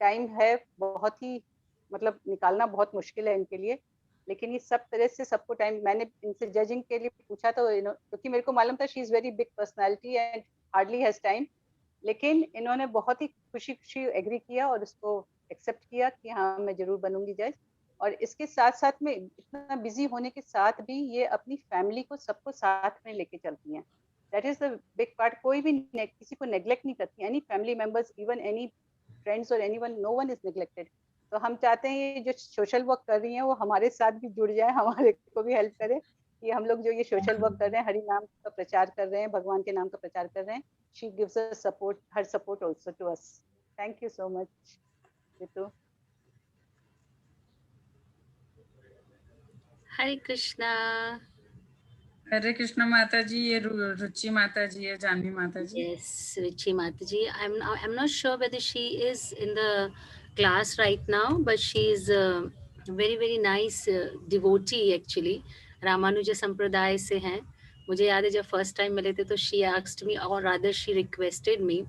टाइम है बहुत ही, मतलब निकालना बहुत मुश्किल है इनके लिए, लेकिन ये सब तरह से सबको टाइम. मैंने इनसे जजिंग के लिए पूछा तो क्योंकि मेरे को मालूम था she is very big personality and hardly has time, लेकिन इन्होंने बहुत ही खुशी खुशी एग्री किया और उसको एक्सेप्ट किया कि हाँ मैं जरूर बनूंगी जज. और इसके साथ साथ में इतना बिजी होने के साथ भी ये अपनी फैमिली को सबको साथ में लेके चलती हैं. That is the big part. कोई भी किसी को नेग्लेक्ट नहीं करती. Any family members, even any friends और anyone, no one is neglected. तो हम चाहते हैं ये जो सोशल वर्क कर रही हैं वो हमारे साथ भी जुड़ जाए, हमारे को भी हेल्प करे, कि हम लोग जो ये सोशल वर्क कर रहे हैं, हरि नाम का प्रचार कर रहे हैं, भगवान के नाम का प्रचार कर रहे हैं. She gives us support, her support also to us. Thank you so much Ritu.
Hare Krishna.
Hare Krishna माता जी, ये रुचि माता जी है, जानवी माता जी.
Yes, Richi Mataji. I'm not sure whether she is in the class right now, but she is a very nice devotee actually. Ramanuj संप्रदाय से हैं. मुझे याद है जब फर्स्ट टाइम मिले थे तो she asked me, or rather she requested me,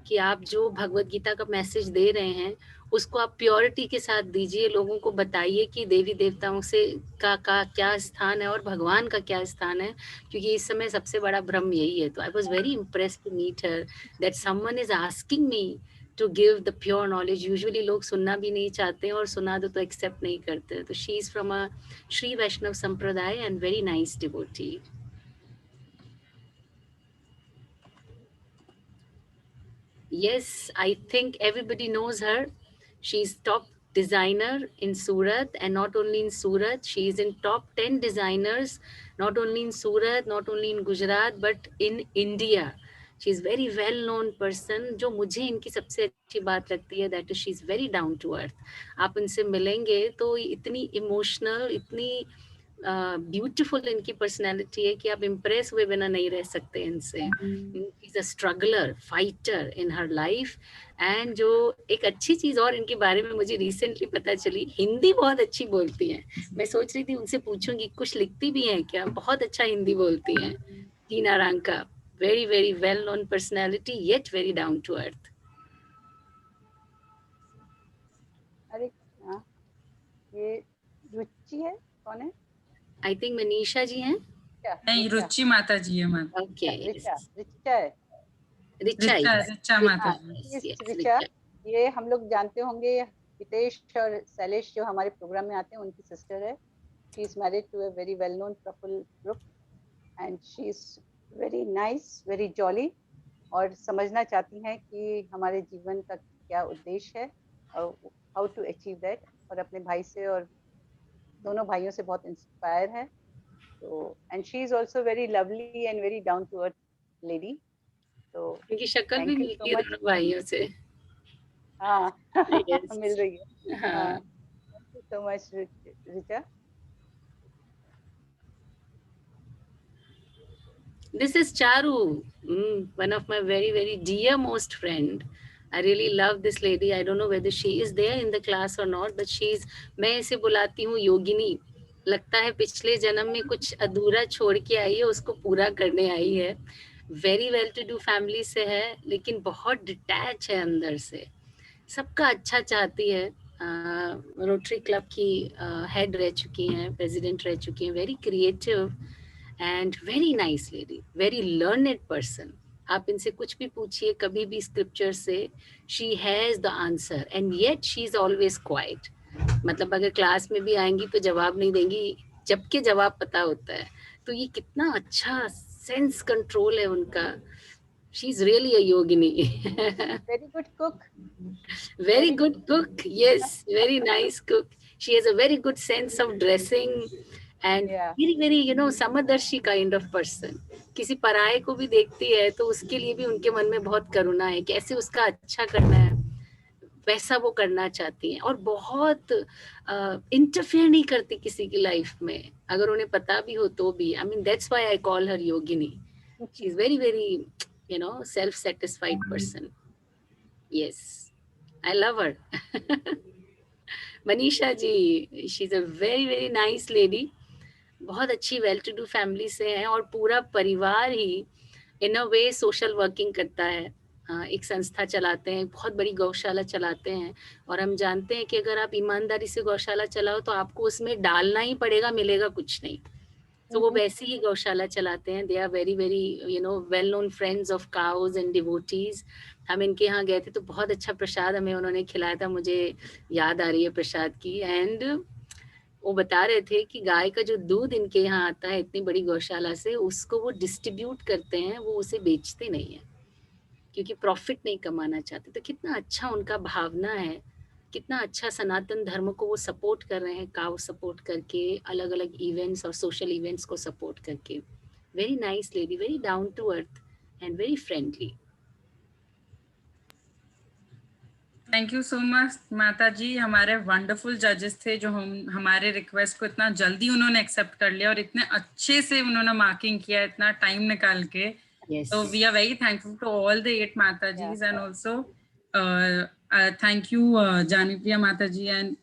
कि आप जो भगवत गीता का मैसेज दे रहे हैं उसको आप प्योरिटी के साथ दीजिए, लोगों को बताइए कि देवी देवताओं से का क्या स्थान है और भगवान का क्या स्थान है, क्योंकि इस समय सबसे बड़ा भ्रम यही है. तो I was very impressed to meet her, that someone is asking me to give the pure knowledge. Usually लोग सुनना भी नहीं चाहते और सुना दो तो एक्सेप्ट नहीं करते. तो she is from a Shri Vaishnav sampradaya and very nice devotee. Yes, I think everybody knows her. She's top designer in Surat, and not only in Surat, she is in top 10 designers, not only in Surat, not only in Gujarat, but in India. She is very well known person. जो मुझे इनकी सबसे अच्छी बात लगती है that is she is very down to earth. आप इनसे मिलेंगे तो इतनी emotional, इतनी ब्यूटीफुल इनकी पर्सनैलिटी है कि आप इम्प्रेस हुए बिना नहीं रह सकते इनसे. Is a struggler, fighter in her life. And जो एक अच्छी चीज और इनके बारे में मुझे रिसेंटली पता चली, हिंदी बहुत अच्छी बोलती हैं. मैं सोच रही थी उनसे पूछूंगी कुछ लिखती भी हैं क्या. बहुत अच्छा हिंदी बोलती हैं. Tina Ranka, very very well known personality, yet very down to earth.
अरे हाँ, ये रुचि है, कौन है?
आई थिंक मनीषा जी हैं.
नहीं, रुचि माता जी है. माता.
ओके,
रिचा है.
रिचा माता जी.
रिचा, ये हम लोग जानते होंगे, हितेश और शैलेश जो हमारे प्रोग्राम में आते हैं उनकी सिस्टर है. She is married to a very well known couple group and she is very nice, very jolly, और समझना चाहती हैं कि हमारे जीवन का क्या उद्देश्य है और हाउ टू अचीव दैट, और अपने भाई से और दोनों भाइयों से बहुत इंस्पायर है. तो and she is also very lovely and very down to earth lady. तो
इनकी शक्ल भी मिलती है दोनों भाइयों से.
हाँ
Yes.
मिल रही है.
हाँ.
Thank you so much Richa.
This is Charu, one of my very, very dear most friend. I really love this lady. I don't know whether she is there in the class or not, but she's, मैं इसे बुलाती हूँ योगिनी. लगता है पिछले जन्म में कुछ अधूरा छोड़ के आई है, उसको पूरा करने आई है. Very well to do family से है, लेकिन बहुत डिटैच है अंदर से. सबका अच्छा चाहती है. रोटरी क्लब की हेड रह चुकी हैं, प्रेसिडेंट रह चुकी हैं. Very creative and very nice lady, very learned person. आप इनसे कुछ भी पूछिए कभी भी स्क्रिप्चर से, she has the answer and yet she is always quiet. मतलब अगर क्लास में भी आएंगी तो जवाब नहीं देंगी, जबकि जवाब पता होता है. तो ये कितना अच्छा सेंस कंट्रोल है उनका. She is really a yogini.
Very good cook.
Very good cook. Yes, very nice cook. She has a very good sense of dressing. And very very समादर्शी kind of person. किसी पराये को भी देखती है तो उसके लिए भी उनके मन में बहुत करुणा है, कैसे उसका अच्छा करना है वैसा वो करना चाहती हैं. और बहुत इंटरफेयर नहीं करती किसी की लाइफ में, अगर उन्हें पता भी हो तो भी. I mean that's why I call her yogini. She is very very self-satisfied person. Yes, I love her. Manisha ji, she's a very very nice lady. बहुत अच्छी वेल टू डू फैमिली से हैं और पूरा परिवार ही इन अ वे सोशल वर्किंग करता है. एक संस्था चलाते हैं, बहुत बड़ी गौशाला चलाते हैं, और हम जानते हैं कि अगर आप ईमानदारी से गौशाला चलाओ तो आपको उसमें डालना ही पड़ेगा, मिलेगा कुछ नहीं. तो वो वैसी ही गौशाला चलाते हैं. They are very very well known friends of cows and devotees. हम इनके यहाँ गए थे तो बहुत अच्छा प्रसाद हमें उन्होंने खिलाया था, मुझे याद आ रही है प्रसाद की. एंड वो बता रहे थे कि गाय का जो दूध इनके यहाँ आता है इतनी बड़ी गौशाला से, उसको वो डिस्ट्रीब्यूट करते हैं, वो उसे बेचते नहीं है क्योंकि प्रॉफिट नहीं कमाना चाहते. तो कितना अच्छा उनका भावना है, कितना अच्छा सनातन धर्म को वो सपोर्ट कर रहे हैं, काउ सपोर्ट करके, अलग अलग इवेंट्स और सोशल इवेंट्स को सपोर्ट करके. Very nice lady, very down to earth and very friendly.
Thank you so much माता जी. हमारे वंडरफुल जजेस थे जो हमारे रिक्वेस्ट को इतना जल्दी उन्होंने एक्सेप्ट कर लिया और इतने अच्छे से उन्होंने मार्किंग किया इतना टाइम निकाल के. तो we are very thankful to all the 8 माता जीज and also thank you Janipriya माता जी एंड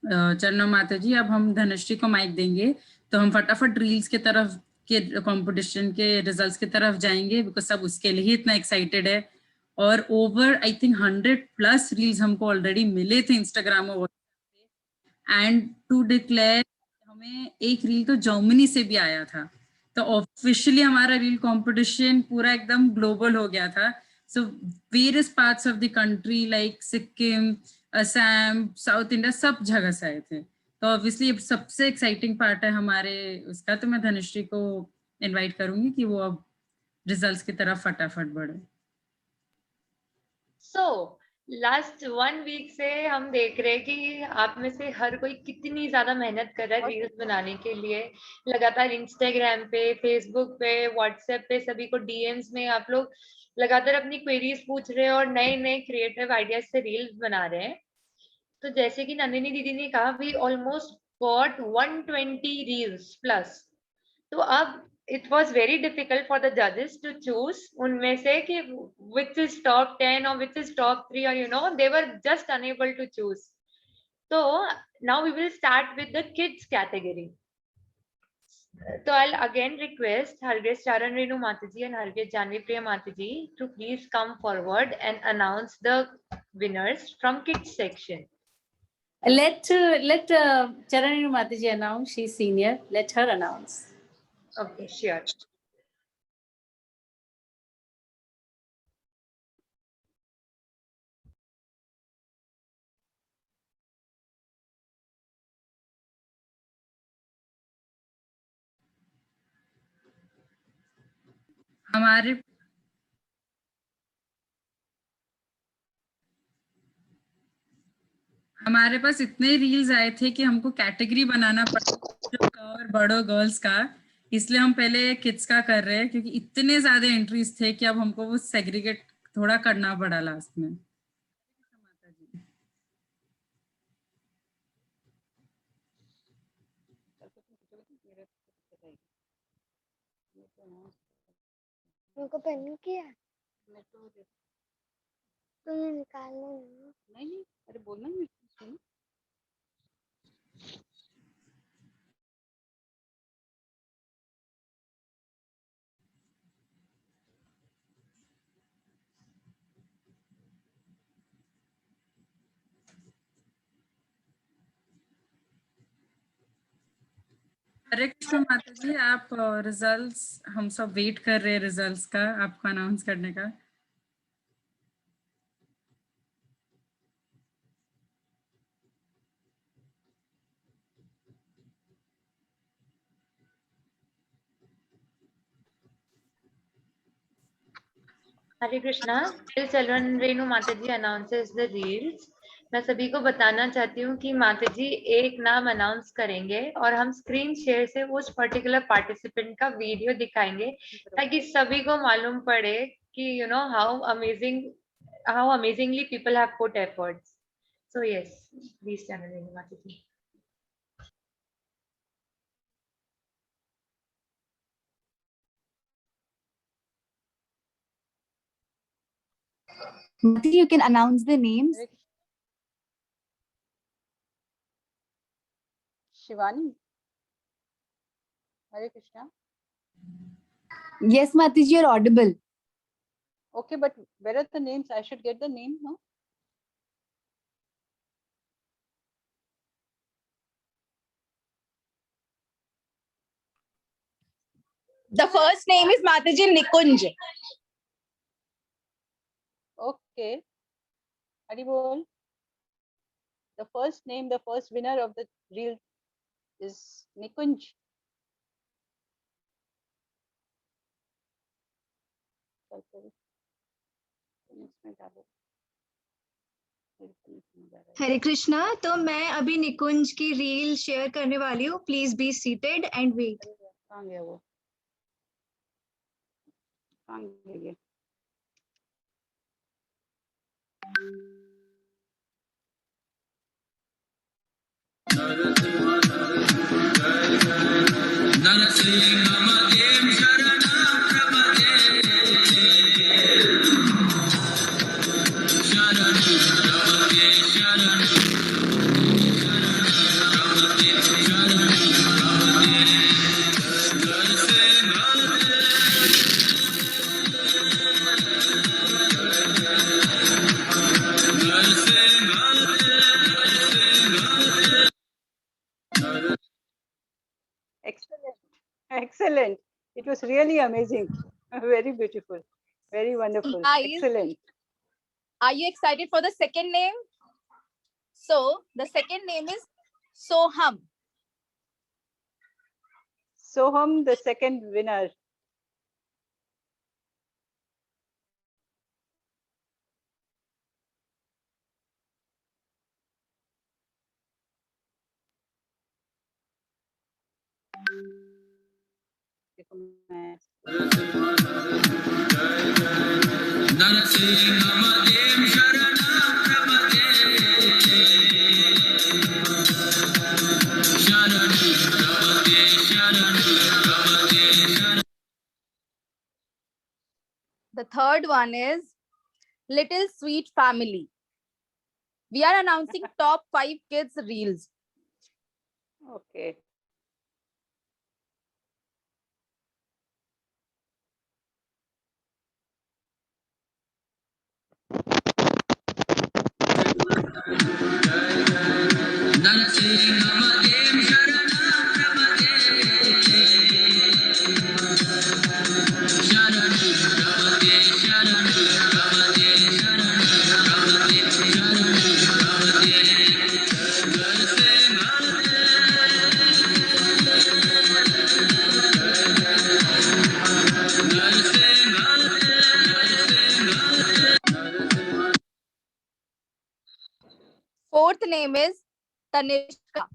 चरणों माता जी. अब हम धनश्री को माइक देंगे तो हम फटाफट रील्स के तरफ के कंपटीशन के रिजल्ट्स की तरफ जाएंगे, बिकॉज सब उसके लिए ही इतना एक्साइटेड है. और ओवर आई थिंक 100+ रील्स हमको ऑलरेडी मिले थे इंस्टाग्राम और एंड टू डिक्लेयर हमें एक रील तो जर्मनी से भी आया था. तो ऑफिशियली हमारा रील कंपटीशन पूरा एकदम ग्लोबल हो गया था. So various parts of the country like Sikkim, Assam, south India, सब जगह से आए थे. तो ऑब्वियसली सबसे एक्साइटिंग पार्ट है हमारे उसका. तो मैं धनुश्री को इनवाइट करूंगी कि वो अब रिजल्ट्स की तरफ फटाफट बढ़े.
So लास्ट 1 वीक से हम देख रहे हैं कि आप में से हर कोई कितनी ज्यादा मेहनत कर रहा है रील्स बनाने के लिए। लगातार इंस्टाग्राम पे, फेसबुक पे, व्हाट्सएप पे सभी को डीएम्स में आप लोग लगातार अपनी क्वेरीज पूछ रहे हैं और नए नए क्रिएटिव आइडियाज से रील्स बना रहे हैं। तो जैसे कि नंदिनी दीदी ने कहा, we almost got 120 reels plus. तो अब it was very difficult for the judges to choose उनमें से कि which is top 10 or which is top 3, or they were just unable to choose. So now we will start with the kids category. So I'll again request Hargesh Charan Renu Mataji and Hargesh Janvi Priya Mataji to please come forward and announce the winners from kids section.
Let Charan Renu Mataji announce. She's senior. Let her announce.
Okay, sure.
हमारे पास इतने reels आए थे कि हमको category बनाना पड़ा और बड़ों girls का, इसलिए हम पहले किड्स का कर रहे हैं क्योंकि इतने ज्यादा एंट्रीज थे कि अब हमको वो सेग्रीगेट थोड़ा करना पड़ा लास्ट में।
उनको पेन किया तुम्हें निकालना
नहीं, अरे बोलना नहीं।
हरे कृष्ण माता जी, आप रिजल्ट्स, हम सब वेट कर रहे हैं रिजल्ट्स का, आपको अनाउंस करने का।
हरे Krishna, till Charan Renu Mataji announces the reels, मैं सभी को बताना चाहती हूँ कि माताजी एक नाम अनाउंस करेंगे और हम स्क्रीन शेयर से उस पर्टिकुलर पार्टिसिपेंट का वीडियो दिखाएंगे ताकि सभी को मालूम पड़े कि how amazingly people have put efforts. So yes, please Charan Renu Mataji.
Mataji, you can announce the names.
Shivani, Hare Krishna.
Yes, Mataji, you're audible.
Okay, but where are the names? I should get the name, no?
The first name is Mataji Nikunj.
Okay. Haribol. The first name, the first winner of the reel is Nikunj.
हरे कृष्णा, तो मैं अभी निकुंज की reel share करने वाली हूँ। Please be seated and wait.
कहाँ गया वो? कहाँ गया? Excellent. Excellent. It was really amazing. Very beautiful. Very wonderful. Excellent.
Are you excited for the second name? So the second name is Soham.
Soham, the second winner. देखो मैं
The third one is Little Sweet Family. We are announcing top 5 kids reels.
Okay.
Fourth name is Tanishka.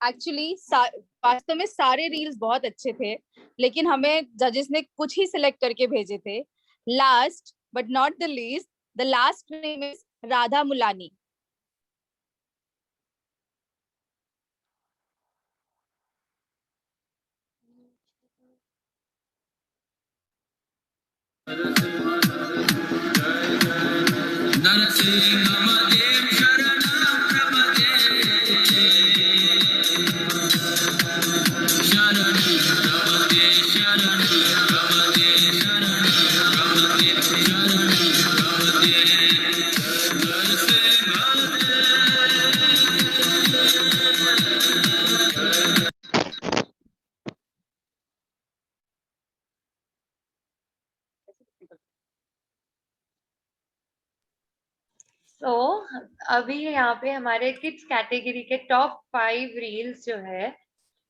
Actually वास्तव में सारे reels बहुत अच्छे थे, लेकिन हमें जजेस ने कुछ ही सिलेक्ट करके भेजे थे. Last but not the least, the last name is Radha Mulani.
तो अभी यहाँ पे हमारे किड्स कैटेगरी के टॉप 5 रील्स जो है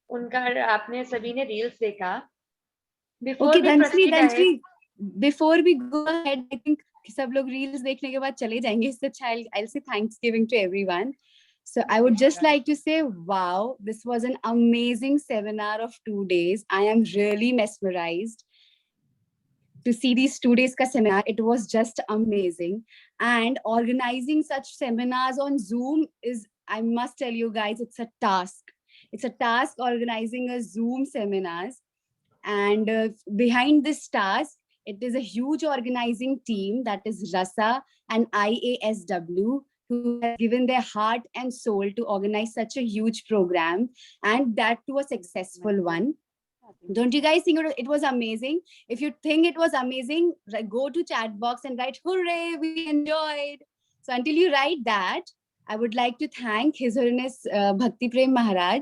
उनका आपने सभी ने रील्स देखा.
Okay, Dhanshri, before we go ahead, I think सब लोग रील्स देखने के बाद चले जाएंगे. इससे अच्छा I'll say Thanksgiving to everyone. So I would just like to say, wow, this was an amazing seminar of 2 days. I am really mesmerized to see these 2 days ka seminar. It was just amazing. And organizing such seminars on Zoom is, I must tell you guys, it's a task. It's a task organizing a Zoom seminars. And behind this task, it is a huge organizing team, that is Rasa and IASW, who have given their heart and soul to organize such a huge program, and that to a successful one. Don't you guys think it was amazing? If you think it was amazing, go to chat box and write, hooray, we enjoyed. So until you write that, I would like to thank His Holiness Bhakti Prem Maharaj,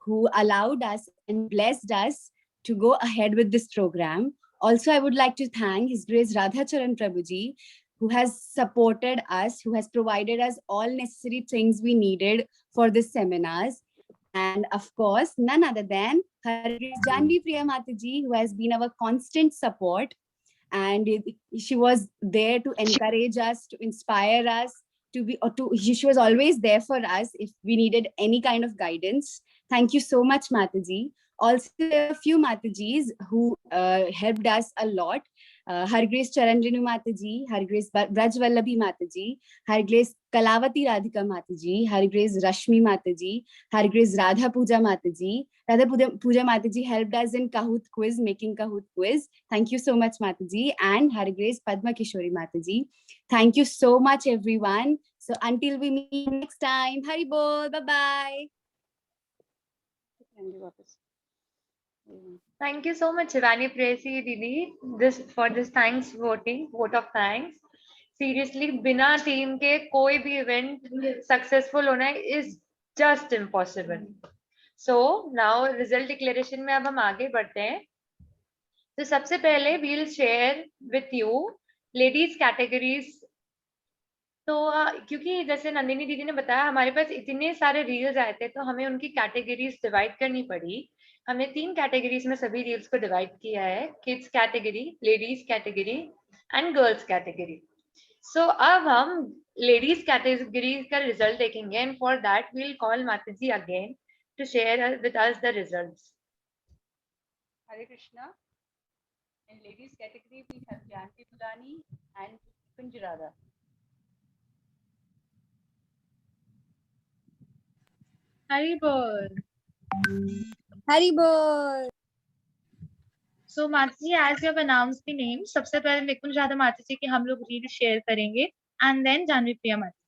who allowed us and blessed us to go ahead with this program. Also, I would like to thank His Grace Radha Charan Prabhuji, who has supported us, who has provided us all necessary things we needed for this seminars. And of course, none other than Her Grace Janvi Priya Mataji, who has been our constant support. And she was there to encourage us, to inspire us, she was always there for us if we needed any kind of guidance. Thank you so much, Mataji. Also, there are a few Matajis who helped us a lot. Her Grace Charanrenu Mataji, Her Grace Braj Vallabi Mataji, Her Grace Kalavati Radhika Mataji, Her Grace Rashmi Mataji, Her Grace Radha Puja Mataji. Radha Puja Mataji helped us in Kahoot quiz, making Kahoot quiz. Thank you so much, Mataji. And Her Grace Padma Kishori Mataji. Thank you so much, everyone. So until we meet next time, Hari Bol, bye-bye.
Thank you so much, Shivani Presi Didi, for this thanks vote of thanks. Seriously, बिना team के कोई भी event successful होना is just impossible. So now result declaration में अब हम आगे बढ़ते हैं. तो सबसे पहले we'll share with you ladies categories. तो क्योंकि जैसे नंदिनी दीदी ने बताया हमारे पास इतने सारे रील्स आए थे तो हमें उनकी कैटेगरीज डिवाइड करनी पड़ी. हमने 3 कैटेगरीज में सभी रील्स को डिवाइड किया है, kids category, ladies category and girls category. So अब हम लेडीज कैटेगरी का रिजल्ट देखेंगे and for that we will call माताजी again to share with us the results.
Hare Krishna. In ladies category we have Janvi Bulani and Nikunj Radha.
Hari Bol.
हरी बोल.
So Mataji, as you have announced the name, सबसे पहले निकुंज राधा माताजी की हम लोग reel share करेंगे and then Janvi प्रिया माताजी.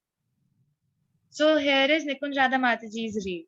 So here is Nikunj Radha Mataji's reel.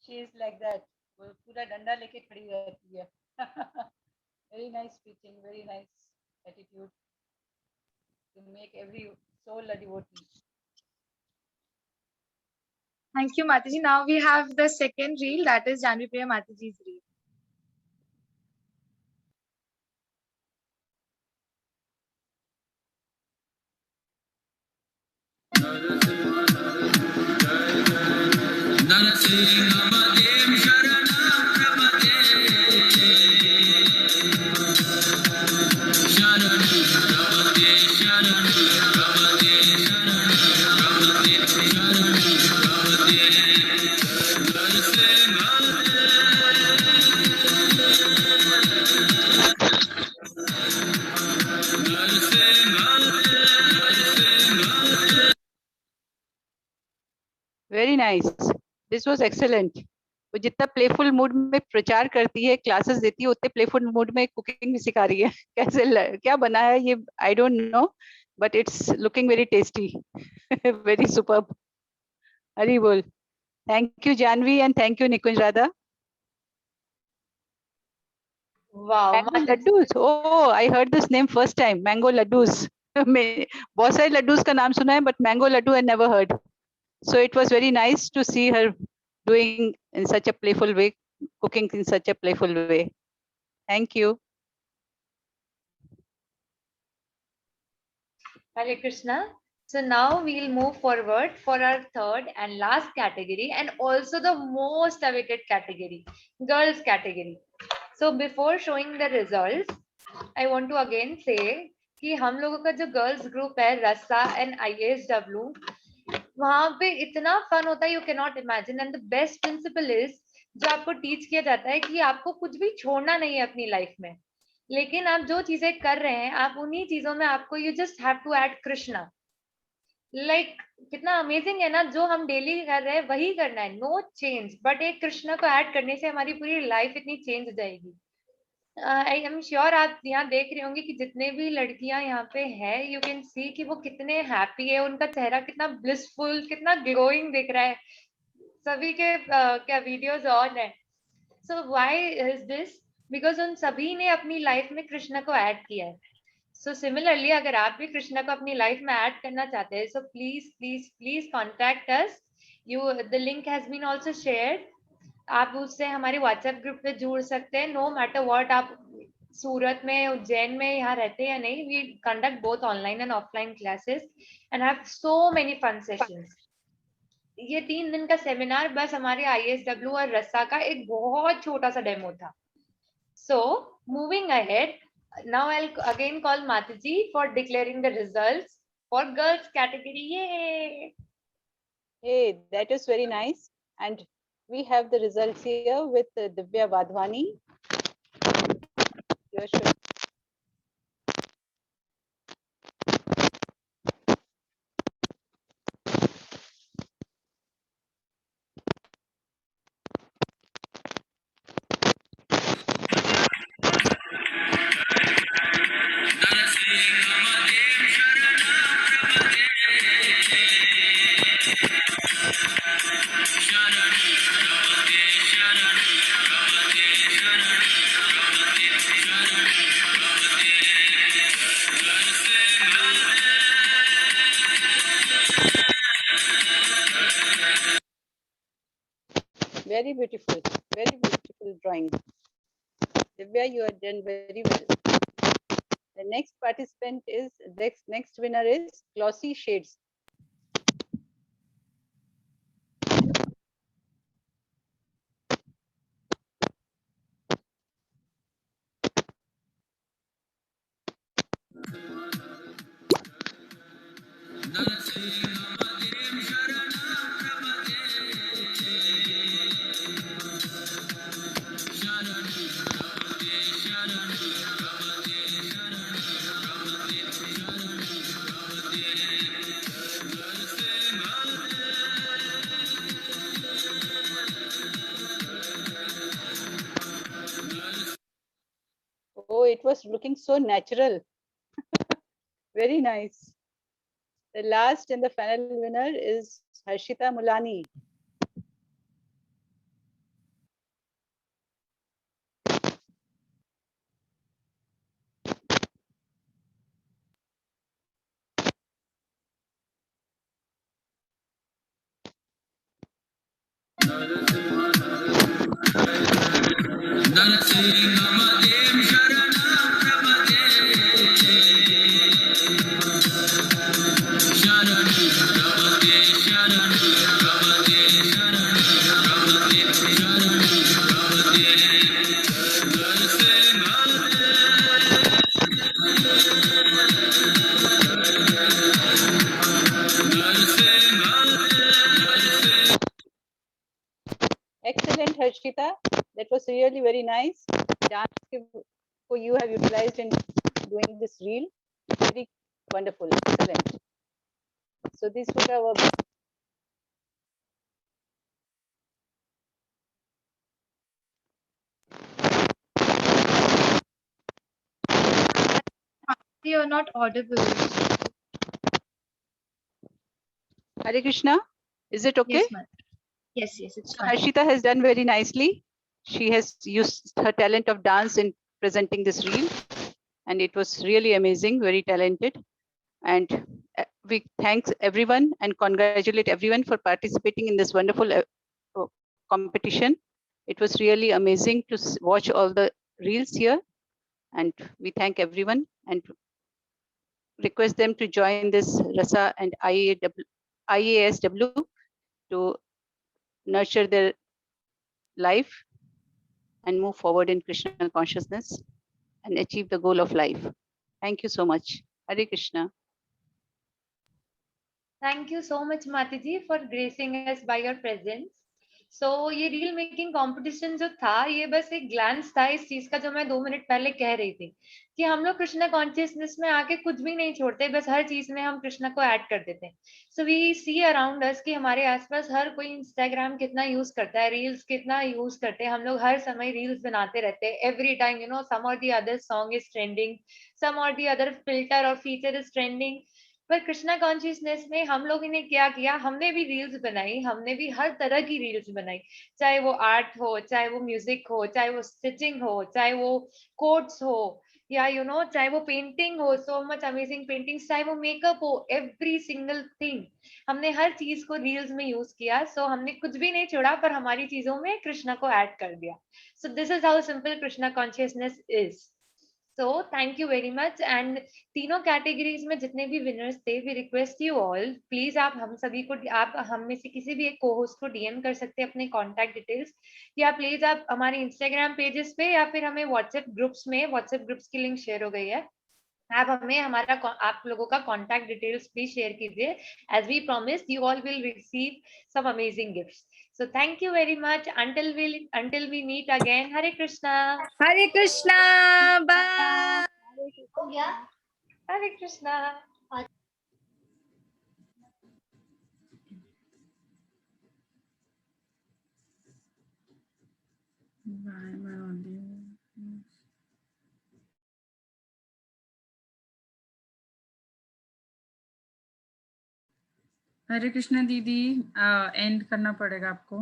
She is like that. वो पूरा डंडा लेके खड़ी रहती है. Very nice speaking, very nice attitude to make every soul a devotee.
Thank you, Mataji. Now we have the second reel, that is Janvi Priya Mataji's reel.
Very nice. This was excellent. वो जितना playful mood में प्रचार करती है, classes देती है, उतने playful mood में कुकिंग भी सिखा रही है. कैसे क्या बना है ये I don't know, but it's looking very tasty. Very superb. Hari बोल. Thank you Janvi and thank you Nikunj Radha.
Wow,
Mango laddus. Oh, I heard this name first time. Mango laddus. बहुत सारे लड्डूस का नाम सुना है, but mango laddu I never heard. So it was very nice to see her doing in such a playful way, cooking in such a playful way. Thank you.
Hare Krishna. So now we'll move forward for our third and last category and also the most awaited category, girls category. So before showing the results, I want to again say कि हम लोगों का जो girls group है रस्सा and ISW, वहां पे इतना फन होता है you can not imagine. And the best principle is जो आपको टीच किया जाता है कि आपको कुछ भी छोड़ना नहीं है अपनी लाइफ में, लेकिन आप जो चीजें कर रहे हैं आप उन्हीं चीजों में आपको you just have to add Krishna. Like कितना अमेजिंग है ना, जो हम डेली कर रहे हैं वही करना है, नो चेंज, बट एक कृष्णा को ऐड करने से हमारी पूरी लाइफ इतनी चेंज हो जाएगी. आई एम श्योर आप यहाँ देख रहे होंगे कि जितने भी लड़कियां यहाँ पे है यू कैन सी कि वो कितने हैप्पी है, उनका चेहरा कितना ब्लिसफुल, कितना ग्लोइंग दिख रहा है. सभी के क्या वीडियोस ऑन है. So why is this? Because उन सभी ने अपनी लाइफ में कृष्णा को ऐड किया है. सो सिमिलरली अगर आप भी कृष्णा को अपनी लाइफ में ऐड करना चाहते हैं, so please please please contact us. The link has been also shared. आप उससे हमारे व्हाट्सएप ग्रुप पे जुड़ सकते हैं. नो मैटर व्हाट, आप सूरत में, उज्जैन में यहाँ रहते हैं या नहीं, we conduct both online and offline classes and have so many fun sessions. ये 3 दिन का सेमिनार बस हमारे ISW और रस्सा का एक बहुत छोटा सा डेमो था. So moving ahead, now I'll again call Mataji for declaring the results. for girls category. Yay!
Hey, that is very nice. And we have the results here with Divya Wadhwani. Here should very beautiful drawing. Divya, you have done very well. The next participant is, next winner is Glossy Shades. Oh, it was looking so natural. Very nice. The last and the final winner is Harshita Mulani. Excellent, Harshita. That was really very nice. Dance you have utilized in doing this reel. Very wonderful, excellent. So these were our
You are not audible.
Hare Krishna. Is it okay?
Yes, ma'am. Yes, it's
So
fine.
Harshita has done very nicely. She has used her talent of dance in presenting this reel, and it was really amazing, very talented. And we thanks everyone and congratulate everyone for participating in this wonderful competition. It was really amazing to watch all the reels here, and we thank everyone and request them to join this RASA and IASW to nurture their life and move forward in Krishna consciousness and achieve the goal of life. Thank you so much. Hare Krishna.
Thank you so much, Mataji, for gracing us by your presence. So ये reel making competition जो था, ये बस एक glans था इस चीज का जो मैं 2 मिनट पहले कह रही थी कि हम लोग कृष्णा कॉन्शियसनेस में आके कुछ भी नहीं छोड़ते, बस हर चीज में हम कृष्णा को ऐड कर देते हैं. So we C around us कि हमारे आसपास हर कोई इंस्टाग्राम कितना यूज करता है, रील्स कितना यूज करते हैं. हम लोग हर समय रील्स बनाते रहते हैं. Every time you know some or the other song is trending, some or the other filter or feature is trending. पर कृष्णा कॉन्शियसनेस में हम लोगों ने क्या किया, हमने भी रील्स बनाई, हमने भी हर तरह की रील्स बनाई, चाहे वो आर्ट हो, चाहे वो म्यूजिक हो, चाहे वो स्टिचिंग हो, चाहे वो कोट्स हो, या यू नो चाहे वो पेंटिंग हो, सो मच अमेजिंग पेंटिंग्स, चाहे वो मेकअप हो, एवरी सिंगल थिंग हमने हर चीज को रील्स में यूज किया. सो हमने कुछ भी नहीं छोड़ा, पर हमारी चीजों में कृष्णा को ऐड कर दिया. So this is how simple Krishna consciousness is. So thank you very much. And तीनों कैटेगरीज में जितने भी विनर्स थे, we request you all, please आप हम सभी को, आप हम में से किसी भी एक को-होस्ट को डीएम कर सकते हैं अपने कॉन्टैक्ट डिटेल्स, या प्लीज आप हमारे इंस्टाग्राम पेजेस पे या फिर हमें व्हाट्सएप ग्रुप्स की लिंक शेयर हो गई है, आप हमें हमारा आप लोगों का कॉन्टैक्ट डिटेल्स प्लीज शेयर कीजिए. As we promise you all will receive some amazing gifts. So thank you very much until we meet again. Hare Krishna.
Hare Krishna. Bye.
Hare Krishna.
हरे कृष्णा दीदी, एंड करना पड़ेगा आपको.